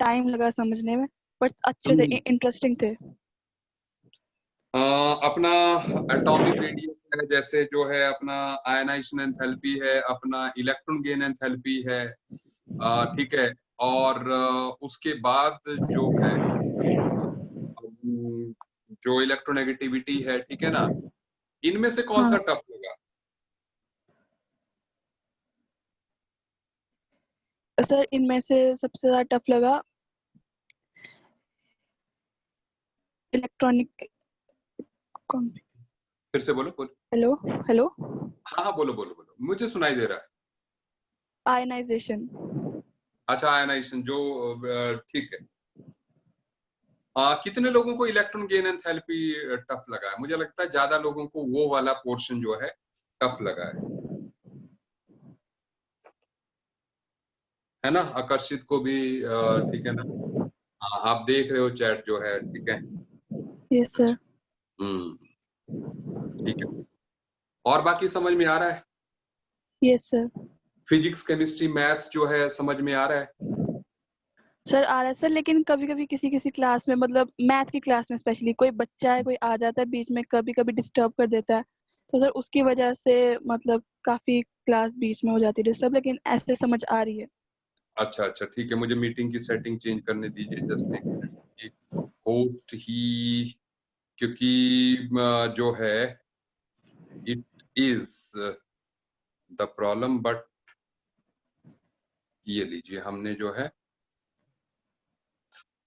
Time लगा समझने में, बट अच्छे थे, इंटरेस्टिंग थे। अपना एटॉमिक रेडियस है, जैसे जो है अपना आयनाइजेशन एंथैल्पी है, अपना इलेक्ट्रॉन गेन एंथैल्पी है, ठीक है। और उसके बाद जो है जो इलेक्ट्रोनेगेटिविटी है, ठीक है ना, इनमें से कौन सा टफ लगा? सर इनमें से सबसे ज्यादा टफ लगा इलेक्ट्रॉनिक। फिर से बोलो बोलो। Hello hello. हाँ हाँ बोलो बोलो बोलो, मुझे सुनाई दे रहा है। आयनाइजेशन। अच्छा आयनाइजेशन जो ठीक है। कितने लोगों को इलेक्ट्रॉन गेन एंथैल्पी टफ लगा है? मुझे लगता है ज्यादा लोगों को वो वाला पोर्शन जो है टफ लगा है ना? आकर्षित को भी ठीक है ना? हाँ, आप देख रहे हो चैट जो है, ठीक है। Yes sir. ठीक है। और बाकी समझ में आ रहा है? Yes sir. Physics chemistry maths जो है समझ में आ रहा है? सर आ रहा है सर, लेकिन कभी कभी किसी किसी क्लास में, मतलब मैथ की क्लास में स्पेशली, कोई बच्चा है कोई आ जाता है बीच में, कभी कभी डिस्टर्ब कर देता है, तो सर उसकी वजह से मतलब काफी क्लास बीच में हो जाती है डिस्टर्ब, लेकिन ऐसे समझ आ रही है। अच्छा अच्छा ठीक है, मुझे मीटिंग की सेटिंग चेंज करने दीजिए जस्ट एक मिनट। होस्ट ही, क्योंकि जो है it is the problem, but ये लीजिए हमने जो है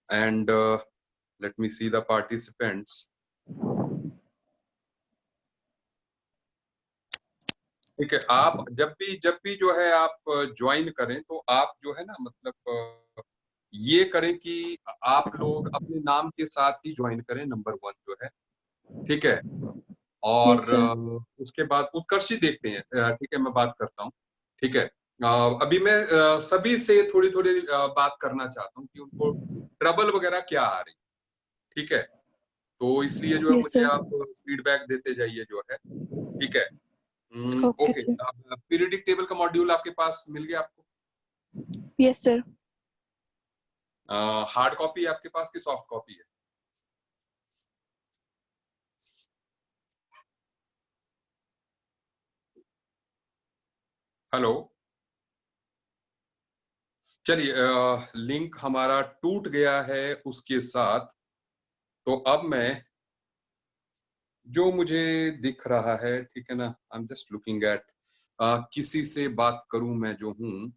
and let me see the participants. ठीक है, आप जब भी जो है आप ज्वाइन करें तो आप जो है ना, मतलब ये करें कि आप लोग अपने नाम के साथ ही ज्वाइन करें, नंबर 1 जो है, ठीक है। और यस सर। उसके बाद उत्कर्ष ही देखते हैं, ठीक है, मैं बात करता हूँ, ठीक है। अभी मैं सभी से थोड़ी थोड़ी बात करना चाहता हूँ कि उनको ट्रबल वगैरह क्या आ रही, ठीक है। तो इसलिए जो है यस मुझे सर। आप फीडबैक देते जाइए जो है, ठीक है। Okay okay, sir. Periodic table का मॉड्यूल आपके पास मिल गया आपको? Yes sir. हार्ड कॉपी आपके पास की सॉफ्ट कॉपी है? हेलो, चलिए, लिंक हमारा टूट गया है उसके साथ। तो अब मैं जो मुझे दिख रहा है, ठीक है ना, आई एम जस्ट लुकिंग एट, किसी से बात करूं मैं जो हूं,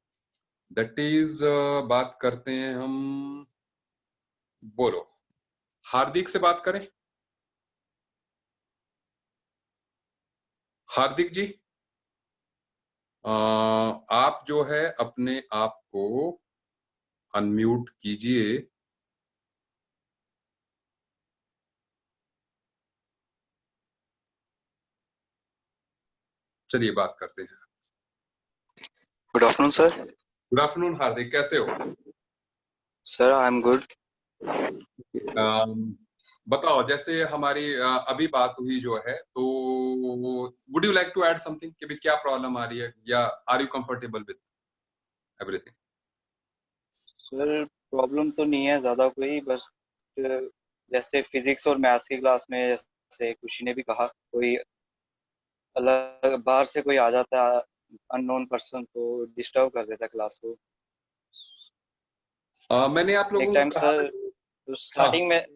दैट इज बात करते हैं हम, बोलो, हार्दिक से बात करें। हार्दिक जी, आप जो है अपने आप को अनम्यूट कीजिए। चलिए बात करते हैं। Good afternoon sir. Good afternoon Hardik, कैसे हो? Sir I am good. बताओ, जैसे हमारी अभी बात हुई जो है, तो would you like to add something कि भी क्या प्रॉब्लम आ रही है, या are you comfortable with everything? Sir problem तो नहीं है ज़्यादा कोई, बस जैसे फिजिक्स और मैथ्स की क्लास में, जैसे खुशी ने भी कहा, कोई अलग बाहर से कोई आ जाता है, अननोन पर्सन, तो डिस्टर्ब कर देता है क्लास को। मैंने आप एक लोगों को टाइम कहा था सर, कि तो हाँ, स्टार्टिंग में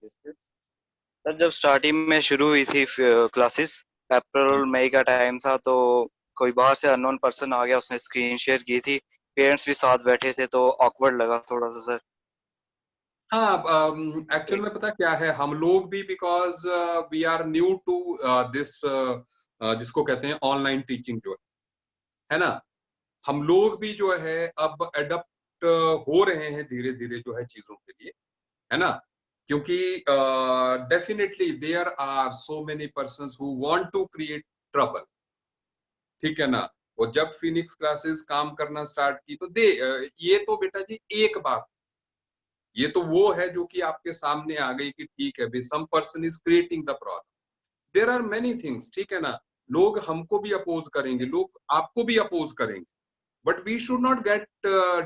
सर, जब स्टार्टिंग में शुरू हुई थी क्लासेस, अप्रैल मई का टाइम था, तो कोई बाहर से अननोन पर्सन आ गया, उसने स्क्रीन शेयर की थी, पेरेंट्स भी साथ बैठे थे, तो ऑकवर्ड लगा थोड़ा सा सर। हाँ, एक्चुअल में पता क्या है, हम लोग भी because we are new to this, जिसको कहते हैं ऑनलाइन टीचिंग जो है ना, हम लोग भी जो है अब एडप्ट हो रहे हैं धीरे धीरे जो है चीजों के लिए, है ना। क्योंकि definitely there are so many persons who want to create trouble, ठीक है ना। और जब फिनिक्स क्लासेस काम करना स्टार्ट की तो ये तो बेटा जी एक बात, ये तो वो है जो कि आपके सामने आ गई कि ठीक है भाई, some person is creating the problem, there are many things, ठीक है ना। लोग हमको भी अपोज करेंगे, लोग आपको भी अपोज करेंगे, but we should not get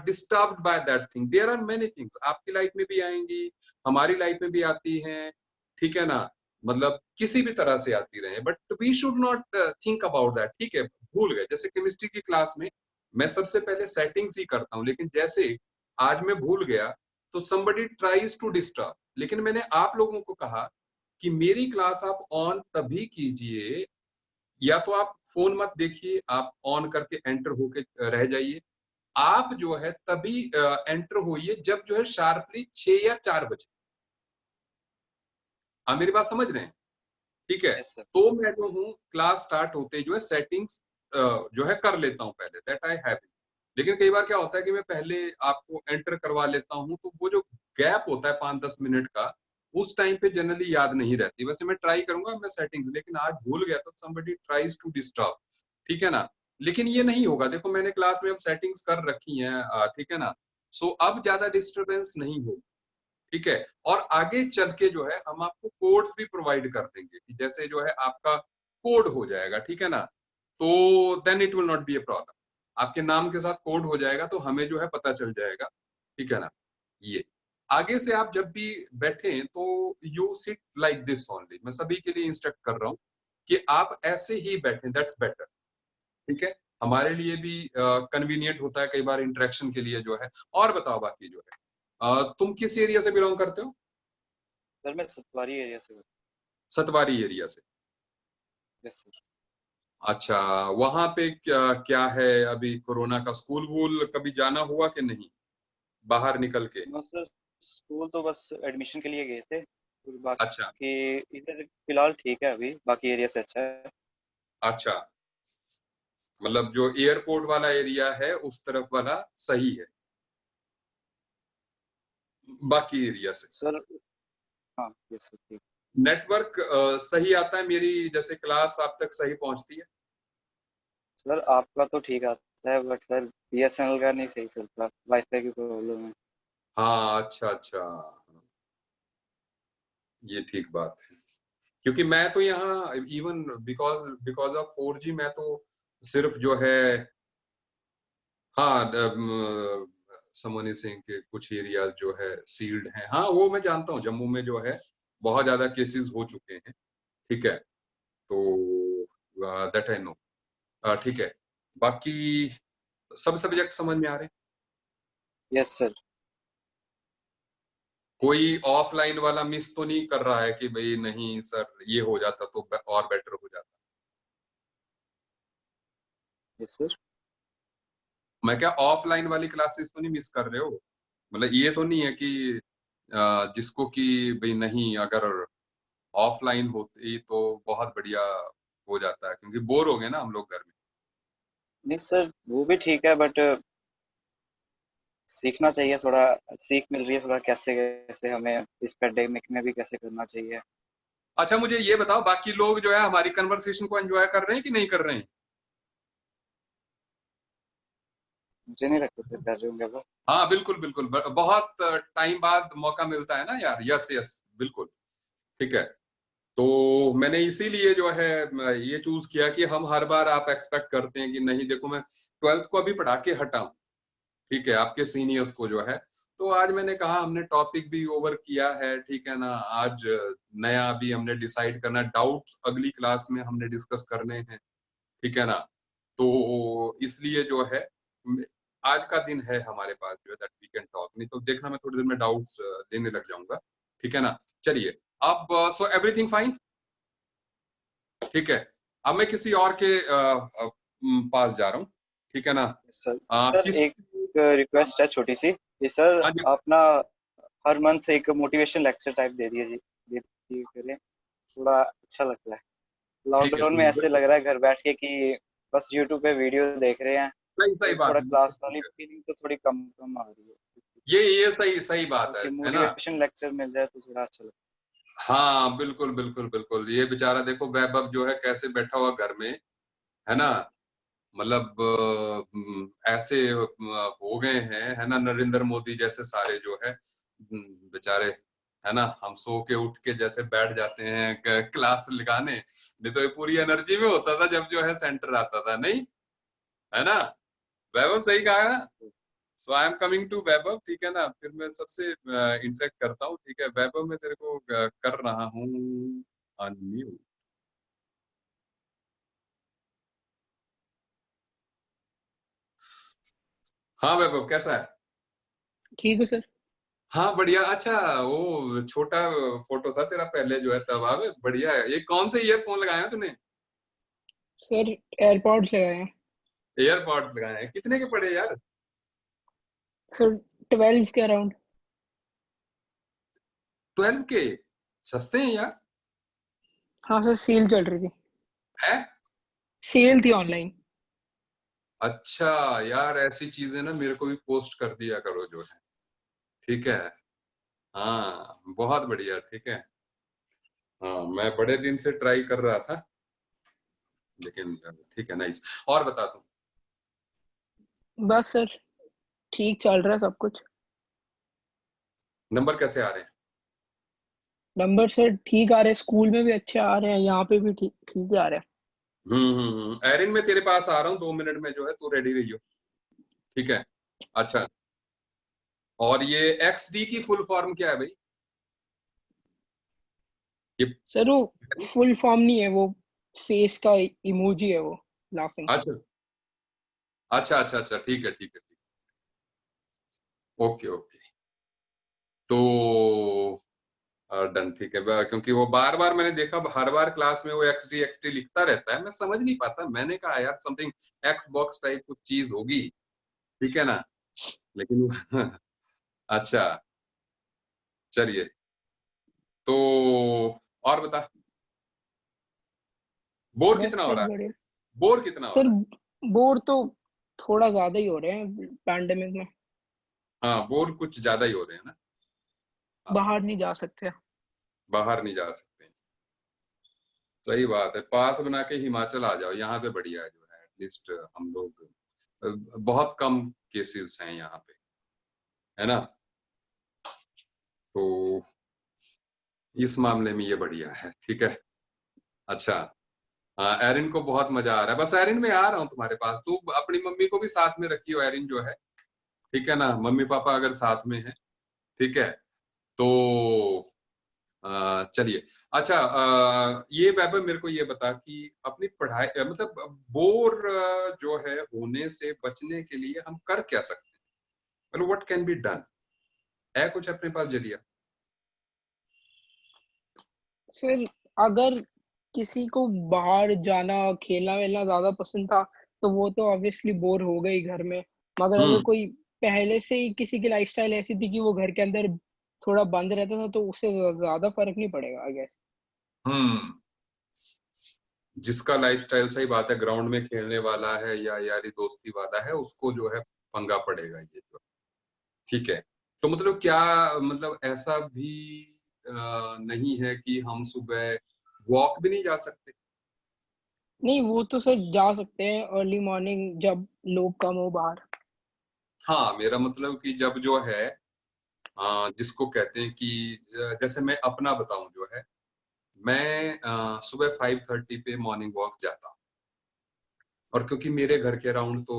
disturbed by that thing. There are many things, आपकी लाइफ में भी आएंगी, हमारी लाइफ में भी आती हैं, ठीक है ना, मतलब किसी भी तरह से आती रहे, but we should not think about that. ठीक है, भूल गए, जैसे केमिस्ट्री की क्लास में मैं सबसे पहले सेटिंग्स ही करता हूँ, लेकिन जैसे आज मैं भूल गया तो somebody tries to disturb. लेकिन मैंने आप लोगों को कहा कि मेरी क्लास आप ऑन तभी कीजिए, या तो आप फोन मत देखिए, आप ऑन करके एंटर होके रह जाइए. आप जो है तभी एंटर होइए जब जो है शार्पली 6 या 4 बजे. आप मेरी बात समझ रहे हैं? ठीक है. Yes sir. तो मैं जो हूँ क्लास स्टार्ट होते जो है सेटिंग्स जो है कर लेता हूँ पहले, दैट आई हैव. लेकिन कई बार क्या होता है कि मैं पहले आपको एंटर करवा लेता हूँ, तो वो जो गैप होता है 5-10 मिनट का, उस टाइम पे जनरली याद नहीं रहती. वैसे मैं ट्राई करूंगा मैं सेटिंग्स, लेकिन आज भूल गया तो somebody tries to disturb. ठीक है ना, लेकिन ये नहीं होगा. देखो मैंने क्लास में अब सेटिंग्स कर रखी हैं, ठीक है ना, सो अब ज्यादा डिस्टरबेंस नहीं होगी. ठीक है. और आगे चल के जो है हम आपको कोड्स भी प्रोवाइड कर देंगे, कि जैसे जो है आपका कोड हो जाएगा, ठीक है ना, तो then it will not be a problem. आपके नाम के साथ कोड हो जाएगा तो हमें जो है पता चल जाएगा. ठीक है ना. ये आगे से आप जब भी बैठे तो you sit like this only. मैं सभी के लिए इंस्ट्रक्ट कर रहा हूँ कि आप ऐसे ही बैठे, दैट्स बेटर. ठीक है, हमारे लिए भी कन्वीनियंट होता है कई बार इंटरेक्शन के लिए जो है. और बताओ बाकी जो है, तुम किस एरिया से बिलोंग करते हो? सर मैं सतवारी एरिया से हूँ। सतवारी एरिया से. Yes sir. अच्छा, वहां पे क्या क्या है अभी? कोरोना का स्कूल वूल कभी जाना हुआ कि नहीं, बाहर निकल के? सर स्कूल तो बस एडमिशन के लिए गए थे, और अच्छा बाकी इधर फिलहाल ठीक है, अभी बाकी एरिया से अच्छा है। अच्छा, मतलब जो एयरपोर्ट वाला एरिया है उस तरफ वाला सही है बाकी एरिया से? सर हाँ यस सर ठीक। नेटवर्क सही आता है? मेरी जैसे क्लास आप तक सही पहुंचती है? सर आपका तो ठीक आता है, बट सर बीएसएनएल का नहीं सही चलता, वाईफाई की प्रॉब्लम है। हाँ अच्छा अच्छा, ये ठीक बात है. क्योंकि मैं तो यहाँ even because because of 4G मैं तो सिर्फ जो है, हाँ, समोनी सिंह के कुछ एरियाज जो है सील्ड हैं. हाँ वो मैं जानता हूँ, जम्मू में जो है बहुत ज्यादा केसेस हो चुके हैं. ठीक है, तो दैट आई नो. ठीक है, बाकी सब सब्जेक्ट समझ में आ रहे हैं? Yes sir. कोई ऑफलाइन वाला मिस तो नहीं कर रहा है कि भाई नहीं सर ये हो जाता तो और बेटर हो जाता? Yes sir. मैं क्या ऑफलाइन वाली क्लासेस तो नहीं मिस कर रहे हो? मतलब ये तो नहीं है कि जिसको कि भाई नहीं, अगर ऑफलाइन होती तो बहुत बढ़िया हो जाता है, क्योंकि बोर हो गए ना हम लोग घर में. नहीं सर वो भी ठीक है, बट सीखना चाहिए थोड़ा, सीख मिल रही है थोड़ा, कैसे कैसे हमें इस पेंडेमिक में भी कैसे करना चाहिए। अच्छा मुझे ये बताओ, बाकी लोग जो है हमारी कन्वर्सेशन को एंजॉय कर रहे हैं कि नहीं कर रहे हैं? मुझे नहीं लगता सर कर रहे होंगे वो। हाँ बिल्कुल बिल्कुल, बहुत टाइम बाद मौका मिलता है ना यार. यस यस बिल्कुल. ठीक है, तो मैंने इसीलिए जो है ये चूज किया कि हम हर बार आप एक्सपेक्ट करते हैं कि नहीं, देखो मैं 12th को अभी पढ़ा के हटा हूं, ठीक है, आपके सीनियर्स को जो है. तो आज मैंने कहा हमने टॉपिक भी ओवर किया है, ठीक है ना, आज नया अभी हमने डिसाइड करना, डाउट्स अगली क्लास में हमने डिस्कस करने हैं. ठीक है ना, तो इसलिए जो है आज का दिन है हमारे पास जो है दैट वी कैन टॉक. नहीं तो देखना मैं थोड़ी देर में डाउट्स लेने लग जाऊंगा. ठीक है ना. चलिए, अब सो एवरीथिंग फाइन. ठीक है, अब मैं किसी और के पास जा रहा हूँ. ठीक है ना. सर सर किस, एक रिक्वेस्ट है छोटी सी, ये सर हाँ जी, आप ना हर मंथ एक मोटिवेशन लेक्चर टाइप दे दिए जी, दे दिए करें, थोड़ा अच्छा लगता है। ठीक है, लॉकडाउन में ऐसे बिल्कुल लग रहा है घर बैठ के कि बस यूट्यूब पे वीडियो देख रहे हैं, सही सही तो बात थोड़ा है, बिल्कुल क्लास ठीक वाली है. फीलिंग तो थोड़ी कम कम आ रही है। ये सही सही बात तो है ना. मोटिवेशन लेक्चर मिल जाए तो थोड़ा अच्छा लगता हाँ बिल्कुल बिल्कुल बिल्कुल, ये बेचारा देखो वैभव जो है कैसे बैठा हुआ घर में, है ना, मतलब ऐसे हो गए हैं, है ना, नरेंद्र मोदी जैसे सारे जो है बेचारे, है ना, हम सो के उठ के जैसे बैठ जाते हैं क्लास लगाने. नहीं तो ये पूरी एनर्जी में होता था जब जो है सेंटर आता था, नहीं, है ना. वैभव सही कहा है। सो आई एम कमिंग टू वैभव, ठीक है ना, फिर मैं सबसे इंटरेक्ट करता हूँ, ठीक है। वैभव मैं तेरे को कर रहा हूँ अनम्यूट। हाँ वैभव, कैसा है? ठीक है सर। हाँ बढ़िया। अच्छा, वो छोटा फोटो था तेरा पहले जो है तब, अब बढ़िया है। ये कौन से ईयरफोन लगाए हैं तूने? सर एयरपॉड्स लगाए हैं। एयरपॉड लगाए हैं, कितने के पड़े यार? सर 12 के अराउंड। 12 के? सस्ते हैं यार। हाँ सर, सेल चल रही थी। है? सेल थी ऑनलाइन। अच्छा यार, ऐसी चीजें ना मेरे को भी पोस्ट कर दिया करो जो है, ठीक है। हाँ बहुत बढ़िया, ठीक है। हाँ मैं बड़े दिन से ट्राई कर रहा था, लेकिन ठीक है, नाइस। और बता तू। बस सर ठीक चल रहा है सब कुछ। नंबर कैसे आ रहे हैं? नंबर सर ठीक आ रहे हैं, स्कूल में भी अच्छे आ रहे हैं, यहाँ पे भी ठीक ठीक ही आ रहे हैं। एरिन मैं तेरे पास आ रहा हूँ 2 मिनट में, जो है तू रेडी रहियो, ठीक है। अच्छा, और ये XD की फुल फॉर्म क्या है भाई? ये सर वो फुल फॉर्म नहीं है, वो फेस का इमोजी है, वो लाफिंग। अच्छा अच्छा अच्छा अच्छा, ठीक है ठीक है ठीक है, ओके ओके। तो डन, ठीक है। क्योंकि वो बार बार मैंने देखा, हर बार क्लास में वो XD लिखता रहता है, मैं समझ नहीं पाता। मैंने कहा यार समथिंग एक्स बॉक्स टाइप कुछ चीज होगी, ठीक है ना, लेकिन अच्छा, चलिए। तो और बता, बोर बस कितना हो सर रहा है? बढ़िया। बोर कितना हो सर रहा बोर तो थोड़ा ज्यादा ही हो रहे हैं पैंडेमिक में। है? हाँ बोर कुछ ज्यादा ही हो रहे हैं ना। हाँ, बाहर नहीं जा सकते। बाहर नहीं जा सकते। सही बात है, पास बना के हिमाचल आ जाओ, यहाँ पे बढ़िया है जो है, एटलीस्ट हम लोग बहुत कम केसेस हैं यहाँ पे, है ना। तो इस मामले में ये बढ़िया है, ठीक है। अच्छा, हाँ एरिन को बहुत मजा आ रहा है। बस एरिन, मैं आ रहा हूँ तुम्हारे पास, तू अपनी मम्मी को भी साथ में रखियो एरिन जो है, ठीक है ना। मम्मी पापा अगर साथ में है, ठीक है। तो चलिए। अच्छा, ये वैभव मेरे को ये बता कि अपनी पढ़ाई मतलब बोर जो है होने से बचने के लिए हम कर क्या सकते हैं? मतलब व्हाट कैन बी डन? है कुछ अपने पास जरिया? सर अगर किसी को बाहर जाना खेलना वेलना ज्यादा पसंद था तो वो तो ऑब्वियसली बोर हो गई घर में। मगर अगर हम्म कोई पहले से ही किसी की लाइफस्टाइल ऐसी थी कि वो घर के अंदर थोड़ा बंद रहता था तो उससे ज्यादा फर्क नहीं पड़ेगा आई गेस। हम्म जिसका लाइफस्टाइल, सही बात है, ग्राउंड में खेलने वाला है या यारी दोस्ती वाला है, उसको जो है पंगा पड़ेगा ये जो, ठीक है। तो मतलब क्या, मतलब ऐसा भी नहीं है कि हम सुबह वॉक भी नहीं जा सकते? नहीं वो तो सर जा सकते हैं अर्ली मॉर्निंग जब लोग कम हो बाहर। हाँ मेरा मतलब कि जब जो है जिसको कहते हैं कि जैसे मैं अपना बताऊं जो है, मैं सुबह 5:30 पे मॉर्निंग वॉक जाता हूँ। और क्योंकि मेरे घर के अराउंड तो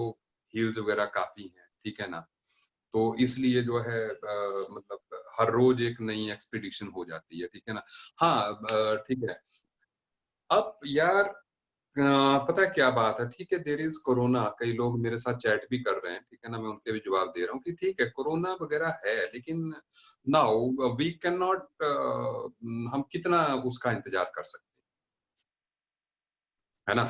हिल्स वगैरह काफी हैं, ठीक है ना, तो इसलिए जो है मतलब हर रोज एक नई एक्सपीडिशन हो जाती है, ठीक है ना। हाँ ठीक है। अब यार पता है क्या बात है, ठीक है, देयर इज कोरोना, कई लोग मेरे साथ चैट भी कर रहे हैं, ठीक है ना, मैं उनके भी जवाब दे रहा हूँ कि ठीक है कोरोना वगैरह है, लेकिन नाउ वी कैन नॉट, हम कितना उसका इंतजार कर सकते हैं, है ना।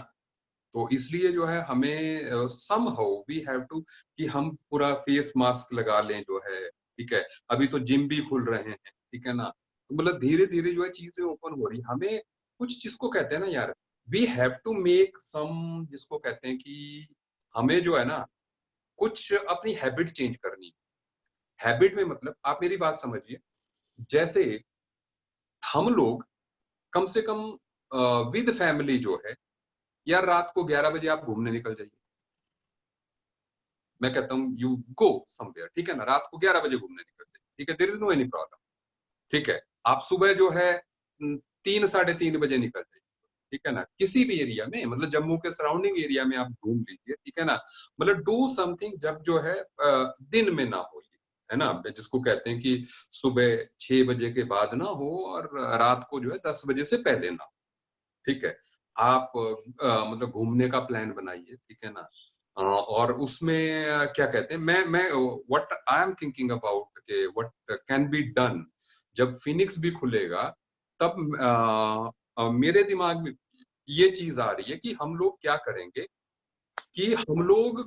तो इसलिए जो है हमें somehow we have to, कि हम पूरा फेस मास्क लगा लें जो है, ठीक है। अभी तो जिम भी खुल रहे हैं, ठीक है ना, तो मतलब धीरे धीरे जो है चीजें ओपन हो रही, हमें कुछ जिसको कहते हैं ना यार, we have to make some, जिसको कहते हैं कि हमें जो है ना कुछ अपनी हैबिट चेंज करनी। हैबिट में मतलब आप मेरी बात समझिए, जैसे हम लोग कम से कम विद फैमिली जो है, यार रात को 11 बजे आप घूमने निकल जाइए। मैं कहता हूँ यू गो समवेयर, ठीक है ना, रात को 11 बजे घूमने निकल जाइए, ठीक है, there is no any problem, ठीक है। आप सुबह जो है 3 साढ़े 3 बजे निकल जाइए, ठीक है ना, किसी भी एरिया में, मतलब जम्मू के सराउंडिंग एरिया में आप घूम लीजिए, ठीक है ना, मतलब डू समथिंग जब जो है दिन में ना हो, है ना, जिसको कहते हैं कि सुबह 6 बजे के बाद ना हो और रात को जो है 10 बजे से पहले ना हो, ठीक है। आप मतलब घूमने का प्लान बनाइए, ठीक है ना, और उसमें क्या कहते हैं, मैं what I am thinking about के व्हाट कैन बी डन जब फिनिक्स भी खुलेगा, तब मेरे दिमाग में ये चीज आ रही है कि हम लोग क्या करेंगे कि हम लोग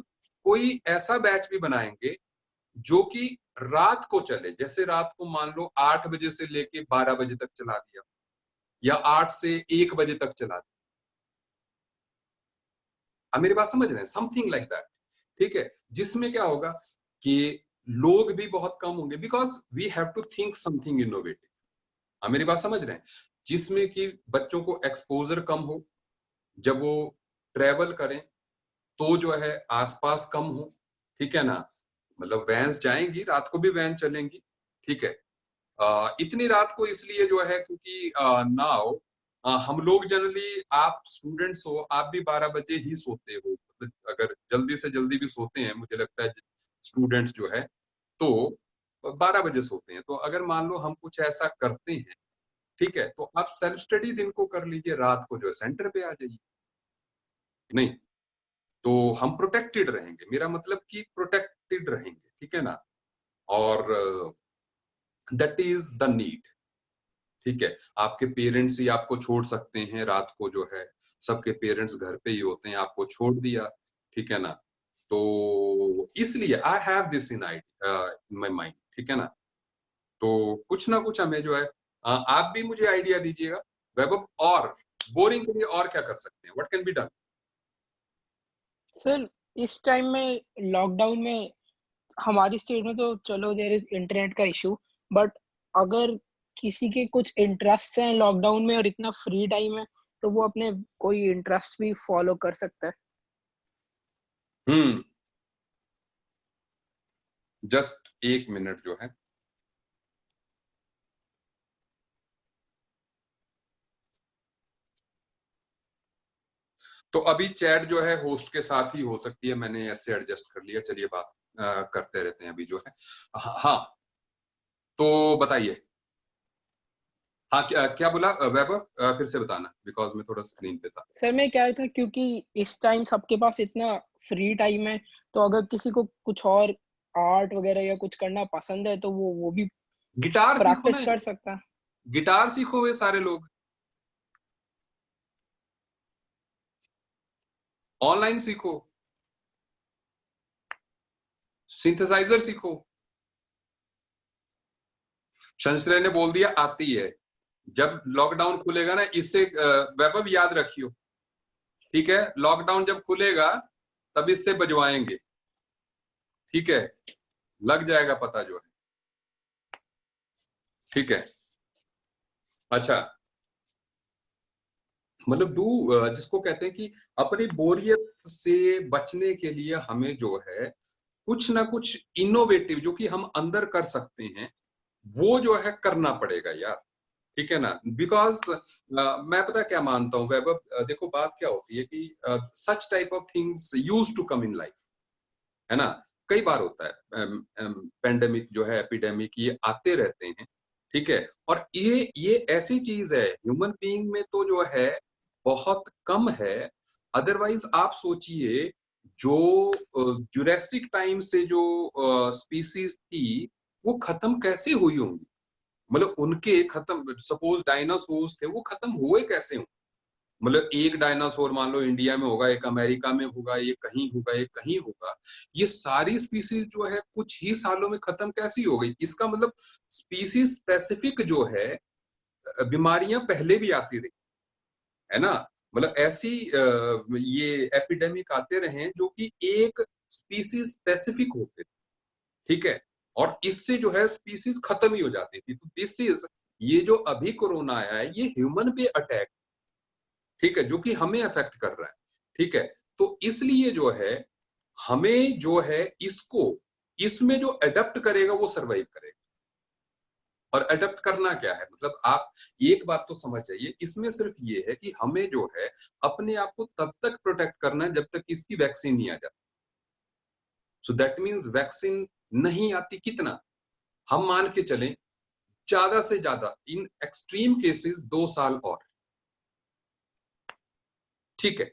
कोई ऐसा बैच भी बनाएंगे जो कि रात को चले, जैसे रात को मान लो 8 बजे से लेके 12 बजे तक चला दिया, या 8 से 1 बजे तक चला दिया। आप मेरी बात समझ रहे हैं, समथिंग लाइक दैट, ठीक है, जिसमें क्या होगा कि लोग भी बहुत कम होंगे, because we have to think something innovative. आप मेरी बात समझ रहे हैं, जिसमें कि बच्चों को एक्सपोजर कम हो, जब वो ट्रेवल करें तो जो है आसपास कम हो, ठीक है ना, मतलब वैन्स जाएंगी, रात को भी वैन चलेंगी, ठीक है। इतनी रात को इसलिए जो है क्योंकि नाउ हम लोग जनरली, आप स्टूडेंट्स हो, आप भी 12 बजे ही सोते हो, मतलब अगर जल्दी से जल्दी भी सोते हैं, मुझे लगता है स्टूडेंट्स जो है तो 12 बजे सोते हैं। तो अगर मान लो हम कुछ ऐसा करते हैं, ठीक है, तो आप सेल्फ स्टडी दिन को कर लीजिए, रात को जो है सेंटर पे आ जाइए, नहीं तो हम प्रोटेक्टेड रहेंगे, मेरा मतलब कि प्रोटेक्टेड रहेंगे, ठीक है ना, और दैट इज द नीड, ठीक है। आपके पेरेंट्स ही आपको छोड़ सकते हैं रात को, जो है सबके पेरेंट्स घर पे ही होते हैं, आपको छोड़ दिया, ठीक है ना, तो इसलिए I have this in my mind, ठीक है ना, तो कुछ ना कुछ हमें जो है आप भी मुझे आइडिया दीजिएगा वैभव, और बोरिंग के लिए और क्या कर सकते हैं, what can be done. Sir इस टाइम में लॉकडाउन में हमारी स्टेट में तो चलो देयर इज इंटरनेट का इशू, बट अगर किसी के कुछ इंटरेस्ट हैं लॉकडाउन में और इतना फ्री टाइम है तो वो अपने कोई इंटरेस्ट भी फॉलो कर सकता है। जस्ट 1 मिनट जो है, तो अभी चैट जो है होस्ट के साथ ही हो सकती है, मैंने ऐसे एडजस्ट कर लिया, चलिए बात करते रहते हैं अभी जो है। हाँ, तो बताइए, हाँ क्या बोला वैभव, फिर से बताना, बिकॉज मैं थोड़ा स्क्रीन पे था। सर मैं क्या था, क्योंकि इस टाइम सबके पास इतना फ्री टाइम है, तो अगर किसी को कुछ और आर्ट वगैरह या कुछ करना पसंद है तो वो भी गिटार सीखो प्रैक्टिस ना, कर सकता है। गिटार सीखो वे सारे लोग, ऑनलाइन सीखो, सिंथेसाइजर सीखो। संश्रय ने बोल दिया आती है, जब लॉकडाउन खुलेगा ना, इससे वैभव याद रखियो, ठीक है, लॉकडाउन जब खुलेगा तब इससे बजवाएंगे, ठीक है, लग जाएगा पता जो है, ठीक है। अच्छा, मतलब डू जिसको कहते हैं कि अपनी बोरियत से बचने के लिए हमें जो है कुछ ना कुछ इनोवेटिव जो कि हम अंदर कर सकते हैं, वो जो है करना पड़ेगा यार, ठीक है ना, बिकॉज मैं पता क्या मानता हूँ वैभव, देखो बात क्या होती है कि such type of things use to come in life, है ना, कई बार होता है, पेंडेमिक जो है, एपिडेमिक, ये आते रहते हैं, ठीक है, और ये ऐसी चीज है ह्यूमन बीइंग में तो जो है बहुत कम है। अदरवाइज आप सोचिए, जो जुरासिक टाइम से जो स्पीसीज थी वो खत्म कैसे हुई होंगी, मतलब उनके खत्म, सपोज डायनासोर्स थे, वो खत्म हुए कैसे होंगे, मतलब एक डायनासोर मान लो इंडिया में होगा, एक अमेरिका में होगा, ये कहीं होगा, ये कहीं होगा, ये सारी स्पीसीज जो है कुछ ही सालों में खत्म कैसी हो गई, इसका मतलब स्पीसीज स्पेसिफिक जो है बीमारियां पहले भी आती रही, है ना, मतलब ऐसी ये एपिडेमिक आते रहे जो कि एक स्पीसीज स्पेसिफिक होते थे, ठीक है, और इससे जो है स्पीसीज खत्म ही हो जाती थी। तो दिस इज, ये जो अभी कोरोना आया है ये ह्यूमन पे अटैक, ठीक है, जो कि हमें अफेक्ट कर रहा है, ठीक है, तो इसलिए जो है हमें जो है इसको, इसमें जो अडेप्ट करेगा वो सरवाइव करेगा, और अडॉप्ट करना क्या है, मतलब आप एक बात तो समझ जाइए, इसमें सिर्फ ये है कि हमें जो है अपने आप को तब तक प्रोटेक्ट करना है जब तक इसकी वैक्सीन नहीं आ जाती। सो दैट मीन्स वैक्सीन नहीं आती कितना, हम मान के चलें ज्यादा से ज्यादा इन एक्सट्रीम केसेस 2 साल और, ठीक है,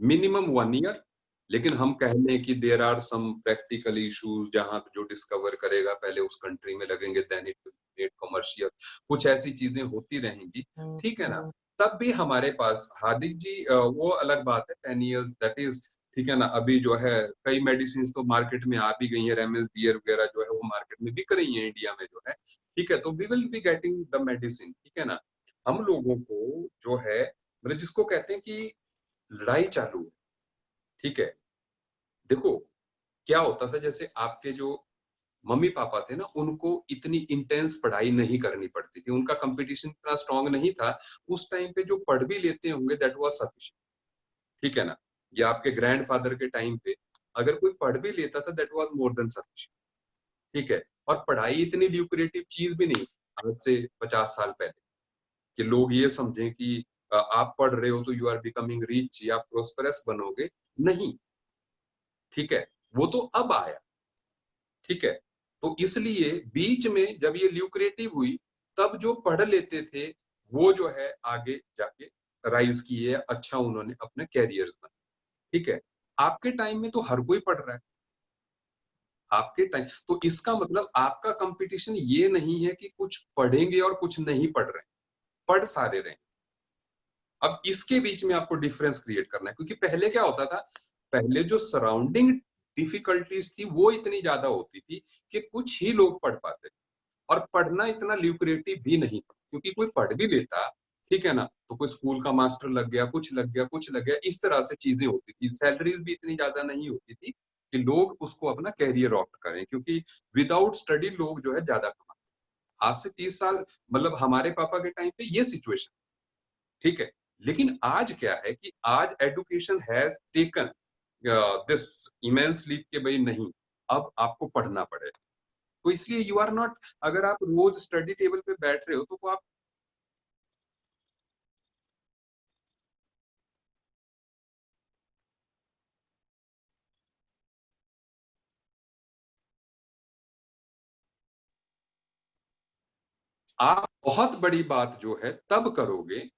मिनिमम 1 ईयर। लेकिन हम कह लें कि there are some practical issues, जहां पे जो डिस्कवर करेगा पहले उस कंट्री में लगेंगे, देन इट विल कमर्शियल, कुछ ऐसी चीजें होती रहेंगी, ठीक है ना। तब भी हमारे पास हार्दिक जी वो अलग बात है, 10 इयर्स दैट इज, ठीक है ना। अभी जो है कई मेडिसिन तो मार्केट में आ भी गई है, रेमडेसिविर वगैरह जो है वो मार्केट में बिक रही है इंडिया में जो है, ठीक है। तो we will be getting the medicine, ठीक है ना। हम लोगों को जो है, मतलब जिसको कहते हैं कि लड़ाई चालू है, ठीक है। देखो क्या होता था, जैसे आपके जो मम्मी पापा थे ना, उनको इतनी इंटेंस पढ़ाई नहीं करनी पड़ती थी, उनका कंपटीशन इतना स्ट्रांग नहीं था उस टाइम पे, जो पढ़ भी लेते होंगे दैट वाज सफिशिएंट, ठीक है ना। या आपके ग्रैंडफादर के टाइम पे अगर कोई पढ़ भी लेता था that was more than sufficient, ठीक है। और पढ़ाई इतनी ल्यूक्रेटिव चीज भी नहीं आज से 50 साल पहले, कि लोग ये समझें कि आप पढ़ रहे हो तो यू आर बिकमिंग रिच या प्रोस्परस बनोगे, नहीं, ठीक है। वो तो अब आया, ठीक है। तो इसलिए बीच में जब ये ल्यूक्रेटिव हुई, तब जो पढ़ लेते थे वो जो है आगे जाके राइज किए, अच्छा उन्होंने अपने कैरियर्स बना, ठीक है। आपके टाइम में तो हर कोई पढ़ रहा है, आपके टाइम तो इसका मतलब आपका कंपटीशन ये नहीं है कि कुछ पढ़ेंगे और कुछ नहीं पढ़ रहे हैं, पढ़ सारे रहे हैं। अब इसके बीच में आपको डिफरेंस क्रिएट करना है, क्योंकि पहले क्या होता था, पहले जो सराउंडिंग डिफिकल्टीज थी वो इतनी ज्यादा होती थी कि कुछ ही लोग पढ़ पाते, और पढ़ना इतना ल्यूक्रेटिव भी नहीं था, क्योंकि कोई पढ़ भी लेता, ठीक है ना, तो कोई स्कूल का मास्टर लग गया, कुछ लग गया, कुछ लग गया, इस तरह से चीजें होती थी। सैलरीज भी इतनी ज्यादा नहीं होती थी कि लोग उसको अपना कैरियर ऑप्ट करें, क्योंकि विदाउट स्टडी लोग जो है ज्यादा कमाते। आज से 30 साल, मतलब हमारे पापा के टाइम पे ये सिचुएशन, ठीक है। लेकिन आज क्या है कि आज education has taken this immense leap के भाई नहीं, अब आपको पढ़ना पड़ेगा। तो इसलिए यू आर नॉट, अगर आप रोज स्टडी टेबल पे बैठ रहे हो तो आप बहुत बड़ी बात जो है तब करोगे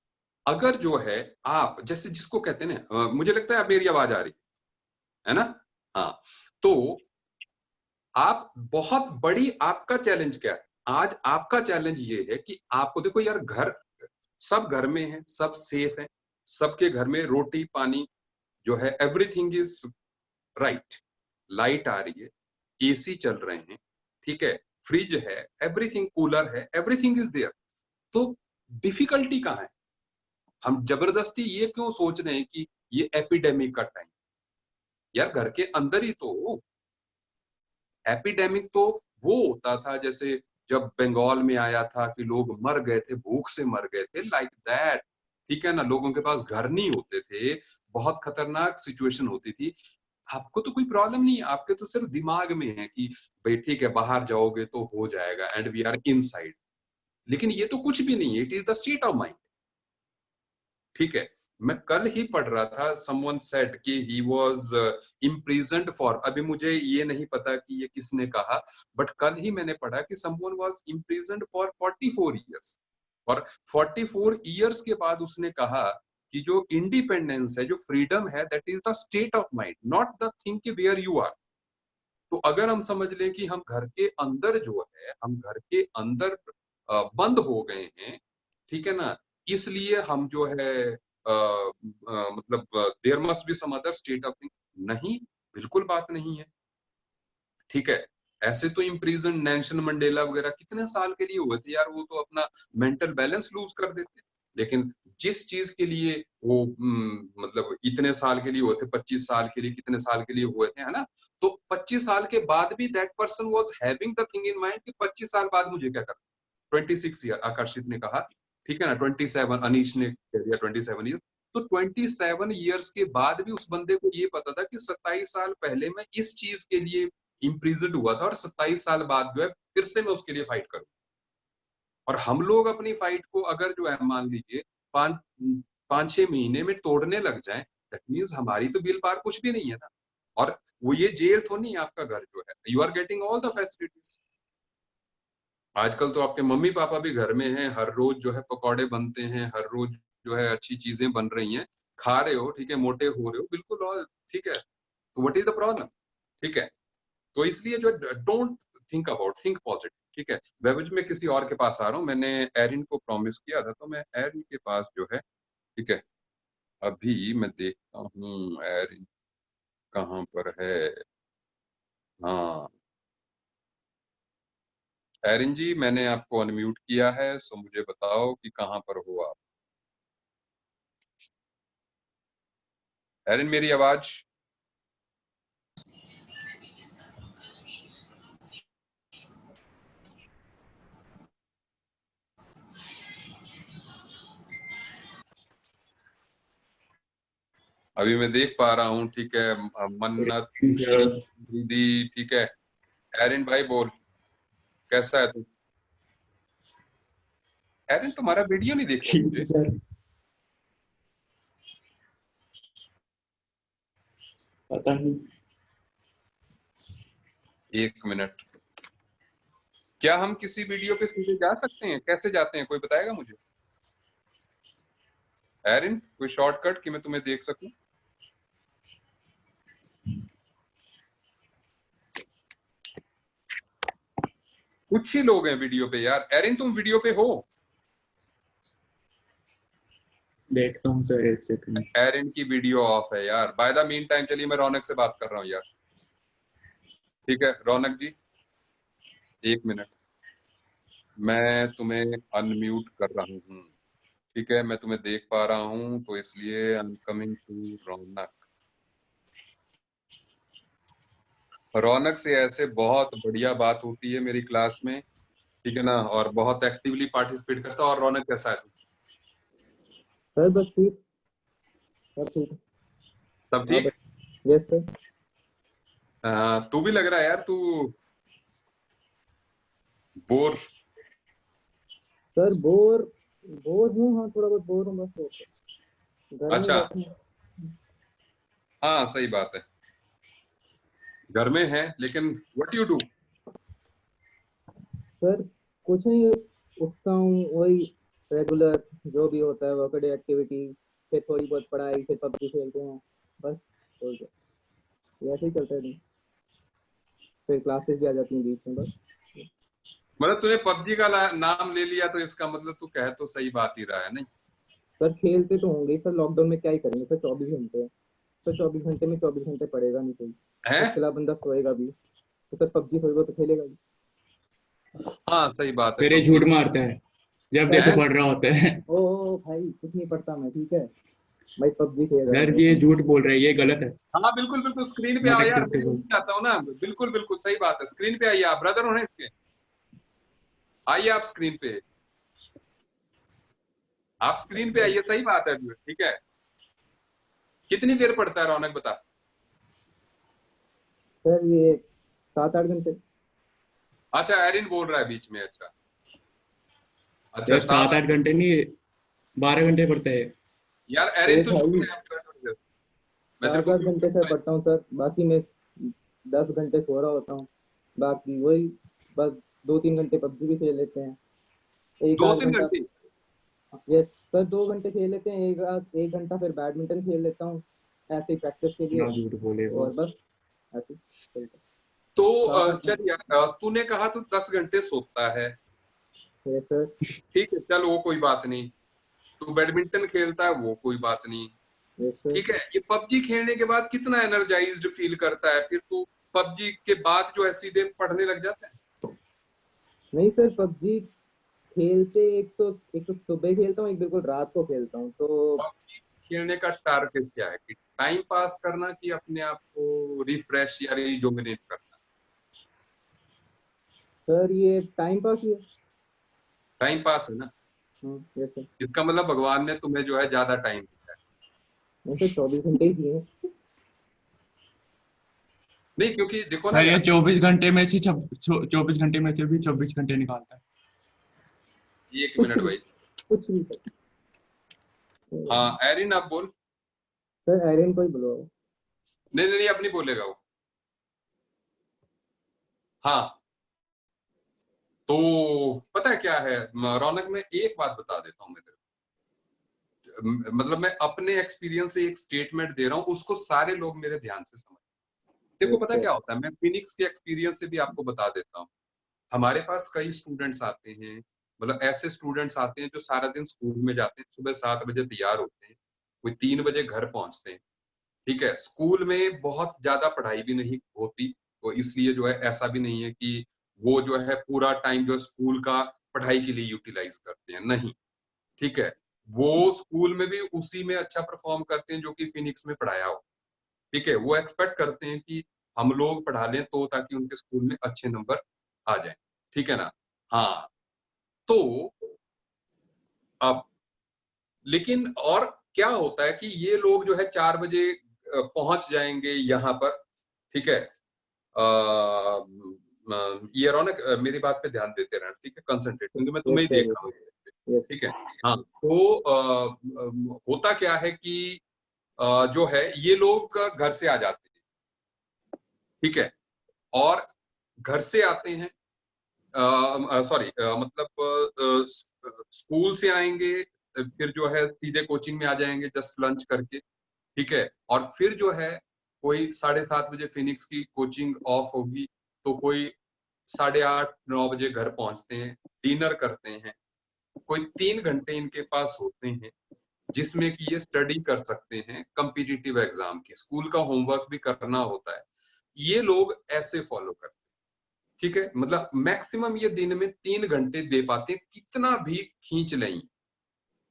अगर जो है आप, जैसे जिसको कहते हैं ना, मुझे लगता है अब मेरी आवाज आ रही है ना, हाँ। तो आप बहुत बड़ी, आपका चैलेंज क्या है आज, आपका चैलेंज ये है कि आपको, देखो यार, घर, सब घर में है, सब सेफ है, सबके घर में रोटी पानी जो है, एवरीथिंग इज राइट, लाइट आ रही है, एसी चल रहे हैं, ठीक है, फ्रिज है, एवरीथिंग, कूलर है, एवरीथिंग इज देयर। तो डिफिकल्टी कहाँ है, हम जबरदस्ती ये क्यों सोच रहे हैं कि ये एपिडेमिक का टाइम, यार घर के अंदर ही तो, एपिडेमिक तो वो होता था जैसे जब बंगाल में आया था कि लोग मर गए थे, भूख से मर गए थे, लाइक दैट, ठीक है ना। लोगों के पास घर नहीं होते थे, बहुत खतरनाक सिचुएशन होती थी। आपको तो कोई प्रॉब्लम नहीं है, आपके तो सिर्फ दिमाग में है कि भाई ठीक है बाहर जाओगे तो हो जाएगा, एंड वी आर इनसाइड। लेकिन ये तो कुछ भी नहीं है, it is the state of mind, ठीक है। मैं कल ही पढ़ रहा था, समवन सेड कि ही वाज imprisoned फॉर, अभी मुझे ये नहीं पता कि ये किसने कहा, बट कल ही मैंने पढ़ा कि someone was imprisoned for 44 years, और 44 इयर्स के बाद उसने कहा कि जो इंडिपेंडेंस है, जो फ्रीडम है, that is the state of mind, not the thing कि वेयर यू आर। तो अगर हम समझ लें कि हम घर के अंदर जो है, हम घर के अंदर बंद हो गए हैं, ठीक है ना, इसलिए हम जो है मतलब there must be some other state of thing, नहीं, बिल्कुल बात नहीं है, ठीक है। ऐसे तो इम्प्रिजन नेल्सन मंडेला वगैरह कितने साल के लिए हुए थे यार, वो तो अपना मेंटल बैलेंस लूज कर देते। लेकिन जिस चीज के लिए वो मतलब इतने साल के लिए हुए थे, 25 साल के लिए, कितने साल के लिए हुए थे, है ना, तो 25 साल के बाद भी that person was having the thing in mind कि 25 साल बाद मुझे क्या करना। 26 ईयर आकर्षित ने कहा, ठीक है ना, 27 अनीश ने कह दिया 27 ईयर। तो 27 ईयर्स के बाद भी उस बंदे को ये पता था कि 27 साल पहले मैं इस चीज के लिए इम्प्रिजन हुआ था, और 27 साल बाद जो है फिर से मैं उसके लिए फाइट करूं। और हम लोग अपनी फाइट को अगर जो है मान लीजिए 5-6 महीने में तोड़ने लग जाएं, दैट मीन्स हमारी तो बिल पार कुछ भी नहीं है ना। और वो ये जेल तो नहीं है आपका घर जो है, you are getting all the facilities. आजकल तो आपके मम्मी पापा भी घर में हैं, हर रोज जो है पकौड़े बनते हैं, हर रोज जो है अच्छी चीजें बन रही हैं, खा रहे हो, ठीक है, मोटे हो रहे हो, बिल्कुल, और ठीक है, तो व्हाट इज द प्रॉब्लम, ठीक है। तो इसलिए जो don't think about, think positive, ठीक है। वेबज में किसी और के पास आ रहा हूँ, मैंने एरिन को प्रॉमिस किया था, तो मैं एरिन के पास जो है, ठीक है, अभी मैं देखता हूँ एरिन कहाँ पर है। हाँ एरिन जी, मैंने आपको अनम्यूट किया है, सो मुझे बताओ कि कहाँ पर हो आप। एरिन मेरी आवाज अभी मैं देख पा रहा हूँ, ठीक है, मन्नत, खुशी, दीदी, ठीक है। एरिन भाई बोल, कैसा है तू? एरिन तुम्हारा वीडियो नहीं दिख रहा मुझे। सर पता नहीं, एक मिनट, क्या हम किसी वीडियो पे सीधे जा सकते हैं? कैसे जाते हैं, कोई बताएगा मुझे? एरिन कोई शॉर्टकट कि मैं तुम्हें देख सकूं? कुछ ही लोग हैं वीडियो पे यार। एरिन तुम वीडियो पे हो? देखता हूँ सर, एक सेकंड। एरिन की वीडियो ऑफ है यार। बाय द मीन टाइम चलिए मैं रौनक से बात कर रहा हूँ यार, ठीक है। रौनक जी एक मिनट, मैं तुम्हें अनम्यूट कर रहा हूँ, ठीक है, मैं तुम्हें देख पा रहा हूँ, तो इसलिए आई एम कमिंग टू रौनक। रौनक से ऐसे बहुत बढ़िया बात होती है मेरी क्लास में, ठीक है ना, और बहुत एक्टिवली पार्टिसिपेट करता है। और रौनक कैसा है तू? सर बस ठीक, सब ठीक। सब ठीक? Yes sir. तू भी लग रहा है यार तू बोर। सर बोर बोर हूँ, हाँ थोड़ा बहुत बोर हूँ बस। घर में अच्छा, बैठे हैं। हाँ सही बात है, घर में है, लेकिन व्हाट यू डू? सर कुछ नहीं, उठता हूँ वही रेगुलर जो भी होता है वर्कडे एक्टिविटी, फिर थोड़ी बहुत पढ़ाई, फिर पबजी खेलते हैं, बस हो गया, ऐसे ही चलता है दिन। फिर क्लासेस भी आ जाती हैं बीच में, बस। मतलब तूने पबजी का नाम ले लिया, तो इसका मतलब तू कह तो सही बात ही रहा है, नहीं? सर खेलते तो होंगे सर, लॉकडाउन में क्या ही करेंगे सर, 24 घंटे है। सर 24 घंटे में 24 घंटे पड़ेगा नहीं कोई, है? तो खिला बंदा सोएगा भी, तो सर पबजी सोएगा तो खेलेगा भी। हाँ सही बात है, फिर ये पबजी। झूठ मारता है जब देखो है? पढ़ रहा होता है। ओ भाई कुछ नहीं पढ़ता मैं, ठीक है भाई, पबजी खेल रहा सर हूँ ये बस। झूठ बोल रहे हैं, ये गलत है, हाँ बिल्कुल बिल्कुल, स्क्रीन पे नॉट आओ यार, मैं एक्सेप्टेबल। यही चाहता हूँ ना, बिल्कुल बिल्कुल सही बात है, स्क्रीन पे आइए आप, ब्रदर होने इसके, आइए आप स्क्रीन पे, आप स्क्रीन पे आइए, सही बात है, ठीक है। कितनी देर पड़ता है रौनक, बता? सर ये 7-8 घंटे। अच्छा एरिन बोल रहा है बीच में, अच्छा अच्छा, यार 7। 7-8 घंटे नहीं, 12 घंटे पढ़ते हैं। यार ओ एरिन तू चुप भाई रह, मैं तेरे सात को आठ घंटे से पढ़ता हूँ सर, बाकी मैं 10 घंटे सो रहा होता हूँ, बाकी वही बस 2-3 घंटे पबजी भी खेल लेते हैं, एक दो आध तीन घंटा। घंटे ये सर 2 घंटे खेल लेते हैं, एक घंटा फिर बैडमिंटन खेल लेता हूँ, ऐसे ही प्रैक्टिस के लिए, ना झूठ बोले वो। और बस ऐसे ही चलता है। तो 7-8 घंटे। चल यार, तूने कहा तू 10 घंटे सोता है, यस सर। ठीक है, चल वो कोई बात नहीं। तू बैडमिंटन खेलता है, वो कोई बात नहीं, यस सर। ठीक है। ये पबजी खेलने के बाद कितना एनर्जाइज्ड फील करता है, फिर तू पबजी के बाद जो है सीधे पढ़ने लग जाता है? नहीं सर, पबजी खेलते एक तो सुबह खेलता हूँ, एक बिल्कुल रात को खेलता हूँ, तो पबजी खेलने का टारगेट क्या है, कि टाइम पास करना कि अपने आप को रिफ्रेश या रिजुविनेट करना? सर ये टाइम पास ही है। टाइम पास है ना, यस सर। इसका मतलब भगवान ने तुम्हें जो है ज्यादा टाइम दिया है। नहीं सर 24 घंटे ही दिए हैं। नहीं, क्योंकि देखो ना सर ये यार, 24 घंटे में से 24 घंटे में से भी 24 घंटे निकालता है। एक कुछ मिनट भी भाई। कुछ भी सर। हाँ एरिन आप बोल। सर आयरन को ही बुलाओ। नहीं नहीं नहीं, अब नहीं बोलेगा वो। हाँ तो पता है क्या है रौनक, मैं एक बात बता देता हूँ। मतलब मैं अपने एक्सपीरियंस से एक स्टेटमेंट दे रहा हूँ, उसको सारे लोग मेरे ध्यान से समझ। देखो पता क्या होता है, मैं फिनिक्स के एक्सपीरियंस से भी आपको बता देता हूँ। हमारे पास कई स्टूडेंट्स आते हैं, मतलब ऐसे स्टूडेंट्स आते हैं जो सारा दिन स्कूल में जाते हैं, सुबह 7 बजे तैयार होते हैं, कोई 3 बजे घर पहुंचते हैं। ठीक है, स्कूल में बहुत ज्यादा पढ़ाई भी नहीं होती, तो इसलिए जो है ऐसा भी नहीं है कि वो जो है पूरा टाइम जो स्कूल का पढ़ाई के लिए यूटिलाइज करते हैं, नहीं। ठीक है, वो स्कूल में भी उसी में अच्छा परफॉर्म करते हैं जो कि फिनिक्स में पढ़ाया हो। ठीक है, वो एक्सपेक्ट करते हैं कि हम लोग पढ़ा लें तो ताकि उनके स्कूल में अच्छे नंबर आ जाएं। ठीक है ना। हाँ तो अब लेकिन और क्या होता है कि ये लोग जो है 4 बजे पहुंच जाएंगे यहाँ पर। ठीक है, ये रौनक मेरी बात पे ध्यान देते रहना, ठीक है, कंसंट्रेट, क्योंकि मैं तुम्हें ही देख रहा हूँ। ठीक है। हाँ तो होता क्या है कि जो है ये लोग घर से आ जाते हैं। ठीक है, और घर से आते हैं, सॉरी मतलब स्कूल से आएंगे, फिर जो है सीधे कोचिंग में आ जाएंगे जस्ट लंच करके। ठीक है, और फिर जो है कोई 7:30 बजे फिनिक्स की कोचिंग ऑफ होगी, तो कोई 8:30-9 बजे घर पहुंचते हैं, डिनर करते हैं। कोई 3 घंटे इनके पास होते हैं जिसमें कि ये स्टडी कर सकते हैं कॉम्पिटिटिव एग्जाम की, स्कूल का होमवर्क भी करना होता है। ये लोग ऐसे फॉलो करते हैं। ठीक है, मतलब मैक्सिमम ये दिन में 3 घंटे दे पाते हैं, कितना भी खींच लें।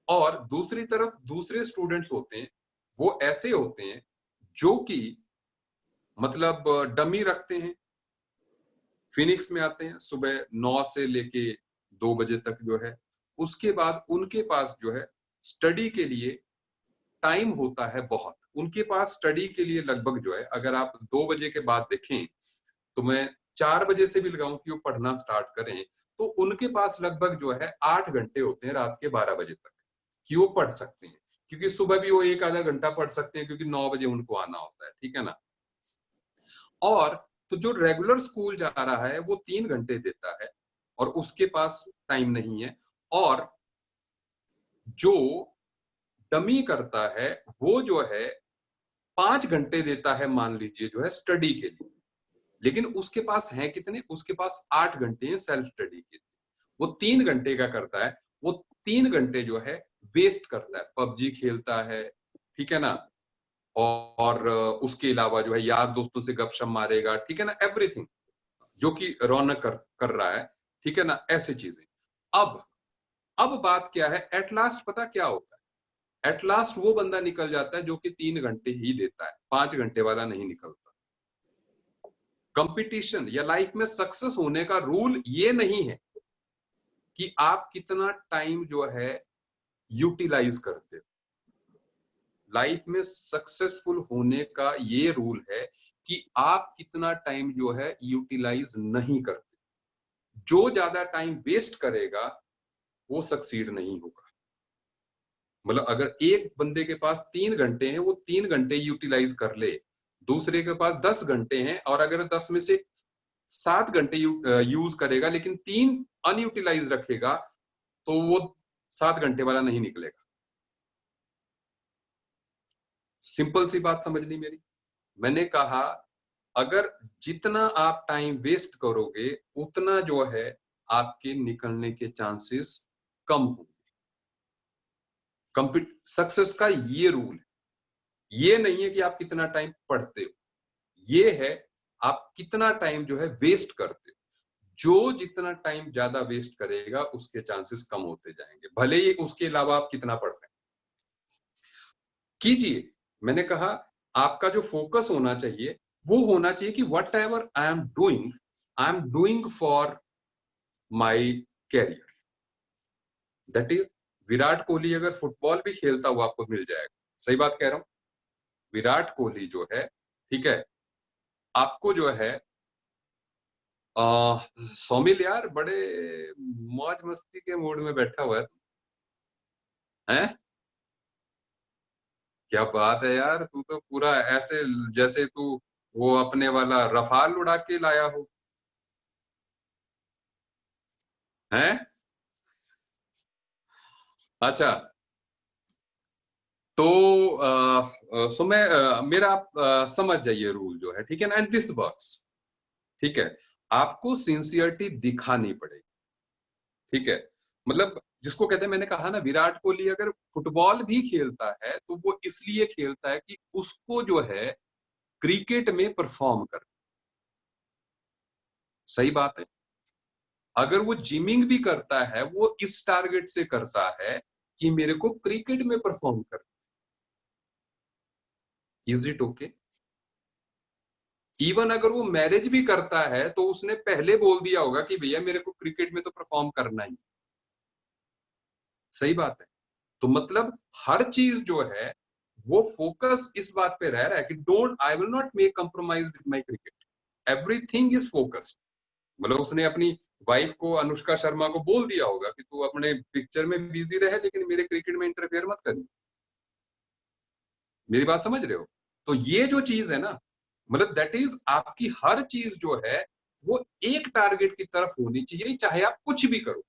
और दूसरी तरफ दूसरे स्टूडेंट्स होते हैं, वो ऐसे होते हैं जो कि मतलब डमी रखते हैं, फिनिक्स में आते हैं सुबह 9 से लेके 2 बजे तक जो है। उसके बाद उनके पास जो है स्टडी के लिए टाइम होता है बहुत। उनके पास स्टडी के लिए लगभग जो है, अगर आप 2 बजे के बाद देखें तो मैं 4 बजे से भी लगाऊं कि वो पढ़ना स्टार्ट करें, तो उनके पास लगभग जो है 8 घंटे होते हैं रात के 12 बजे तक कि वो पढ़ सकते हैं, क्योंकि सुबह भी वो 1 आधा घंटा पढ़ सकते हैं क्योंकि 9 बजे उनको आना होता है। ठीक है ना। और तो जो रेगुलर स्कूल जा रहा है वो 3 घंटे देता है और उसके पास टाइम नहीं है। और जो डमी करता है वो जो है 5 घंटे देता है, मान लीजिए, जो है स्टडी के लिए, लेकिन उसके पास है कितने, उसके पास 8 घंटे हैं सेल्फ स्टडी के लिए। वो 3 घंटे का करता है, वो 3 घंटे जो है वेस्ट करता है, पबजी खेलता है। ठीक है ना। और उसके अलावा जो है यार दोस्तों से गपशप मारेगा। ठीक है ना, एवरीथिंग जो कि रौनक कर रहा है। ठीक है ना, ऐसी चीजें। अब बात क्या है, एट लास्ट पता क्या होता है, एट लास्ट वो बंदा निकल जाता है जो कि 3 घंटे ही देता है, 5 घंटे वाला नहीं निकलता। कंपटीशन या लाइफ में सक्सेस होने का रूल ये नहीं है कि आप कितना टाइम जो है यूटिलाइज करते हो। लाइफ में सक्सेसफुल होने का ये रूल है कि आप कितना टाइम जो है यूटिलाइज नहीं करते। जो ज्यादा टाइम वेस्ट करेगा वो सक्सीड नहीं होगा। मतलब अगर एक बंदे के पास 3 घंटे हैं, वो 3 घंटे यूटिलाइज कर ले, दूसरे के पास 10 घंटे हैं और अगर 10 में से 7 घंटे यूज करेगा लेकिन 3 अनयूटिलाइज रखेगा, तो वो 7 घंटे वाला नहीं निकलेगा। सिंपल सी बात समझ ली मेरी। मैंने कहा अगर जितना आप टाइम वेस्ट करोगे उतना जो है आपके निकलने के चांसेस कम होंगे। सक्सेस का ये रूल है, ये नहीं है कि आप कितना टाइम पढ़ते हो, ये है आप कितना टाइम जो है वेस्ट करते हो। जो जितना टाइम ज्यादा वेस्ट करेगा उसके चांसेस कम होते जाएंगे, भले ही उसके अलावा आप कितना पढ़ रहे हैं। कीजिए, मैंने कहा आपका जो फोकस होना चाहिए वो होना चाहिए कि whatever I am doing for my career. That is, Virat Kohli अगर फुटबॉल भी खेलता हुआ आपको मिल जाएगा, सही बात कह रहा हूं, विराट कोहली जो है, ठीक है, आपको जो है सौमिल यार बड़े मौज मस्ती के मूड में बैठा हुआ है, हैं? क्या बात है यार, तू तो पूरा ऐसे जैसे तू वो अपने वाला रफाल उड़ा के लाया हो, हैं? अच्छा, तो सो मैं मेरा आप समझ जाइए रूल जो है, ठीक है ना, एंड दिस वर्क्स, ठीक है। आपको सिंसियरिटी दिखानी पड़ेगी, ठीक है। मतलब जिसको कहते हैं, मैंने कहा ना, विराट कोहली अगर फुटबॉल भी खेलता है तो वो इसलिए खेलता है कि उसको जो है क्रिकेट में परफॉर्म कर, सही बात है। अगर वो जिमिंग भी करता है वो इस टारगेट से करता है कि मेरे को क्रिकेट में परफॉर्म कर। Is it okay? इवन अगर वो मैरिज भी करता है तो उसने पहले बोल दिया होगा कि भैया मेरे को क्रिकेट में तो परफॉर्म करना ही, सही बात है। तो मतलब हर चीज जो है वो फोकस इस बात पे रह रहा है कि don't, I will not make compromise with my cricket, everything is focused. मतलब उसने अपनी वाइफ को, अनुष्का शर्मा को बोल दिया होगा कि तू अपने पिक्चर में बिजी रहे लेकिन मेरे क्रिकेट में इंटरफेयर मत करिए। मेरी बात समझ रहे हो? तो ये जो चीज है ना, मतलब दैट इज आपकी हर चीज जो है वो एक टारगेट की तरफ होनी चाहिए, चाहे आप कुछ भी करो।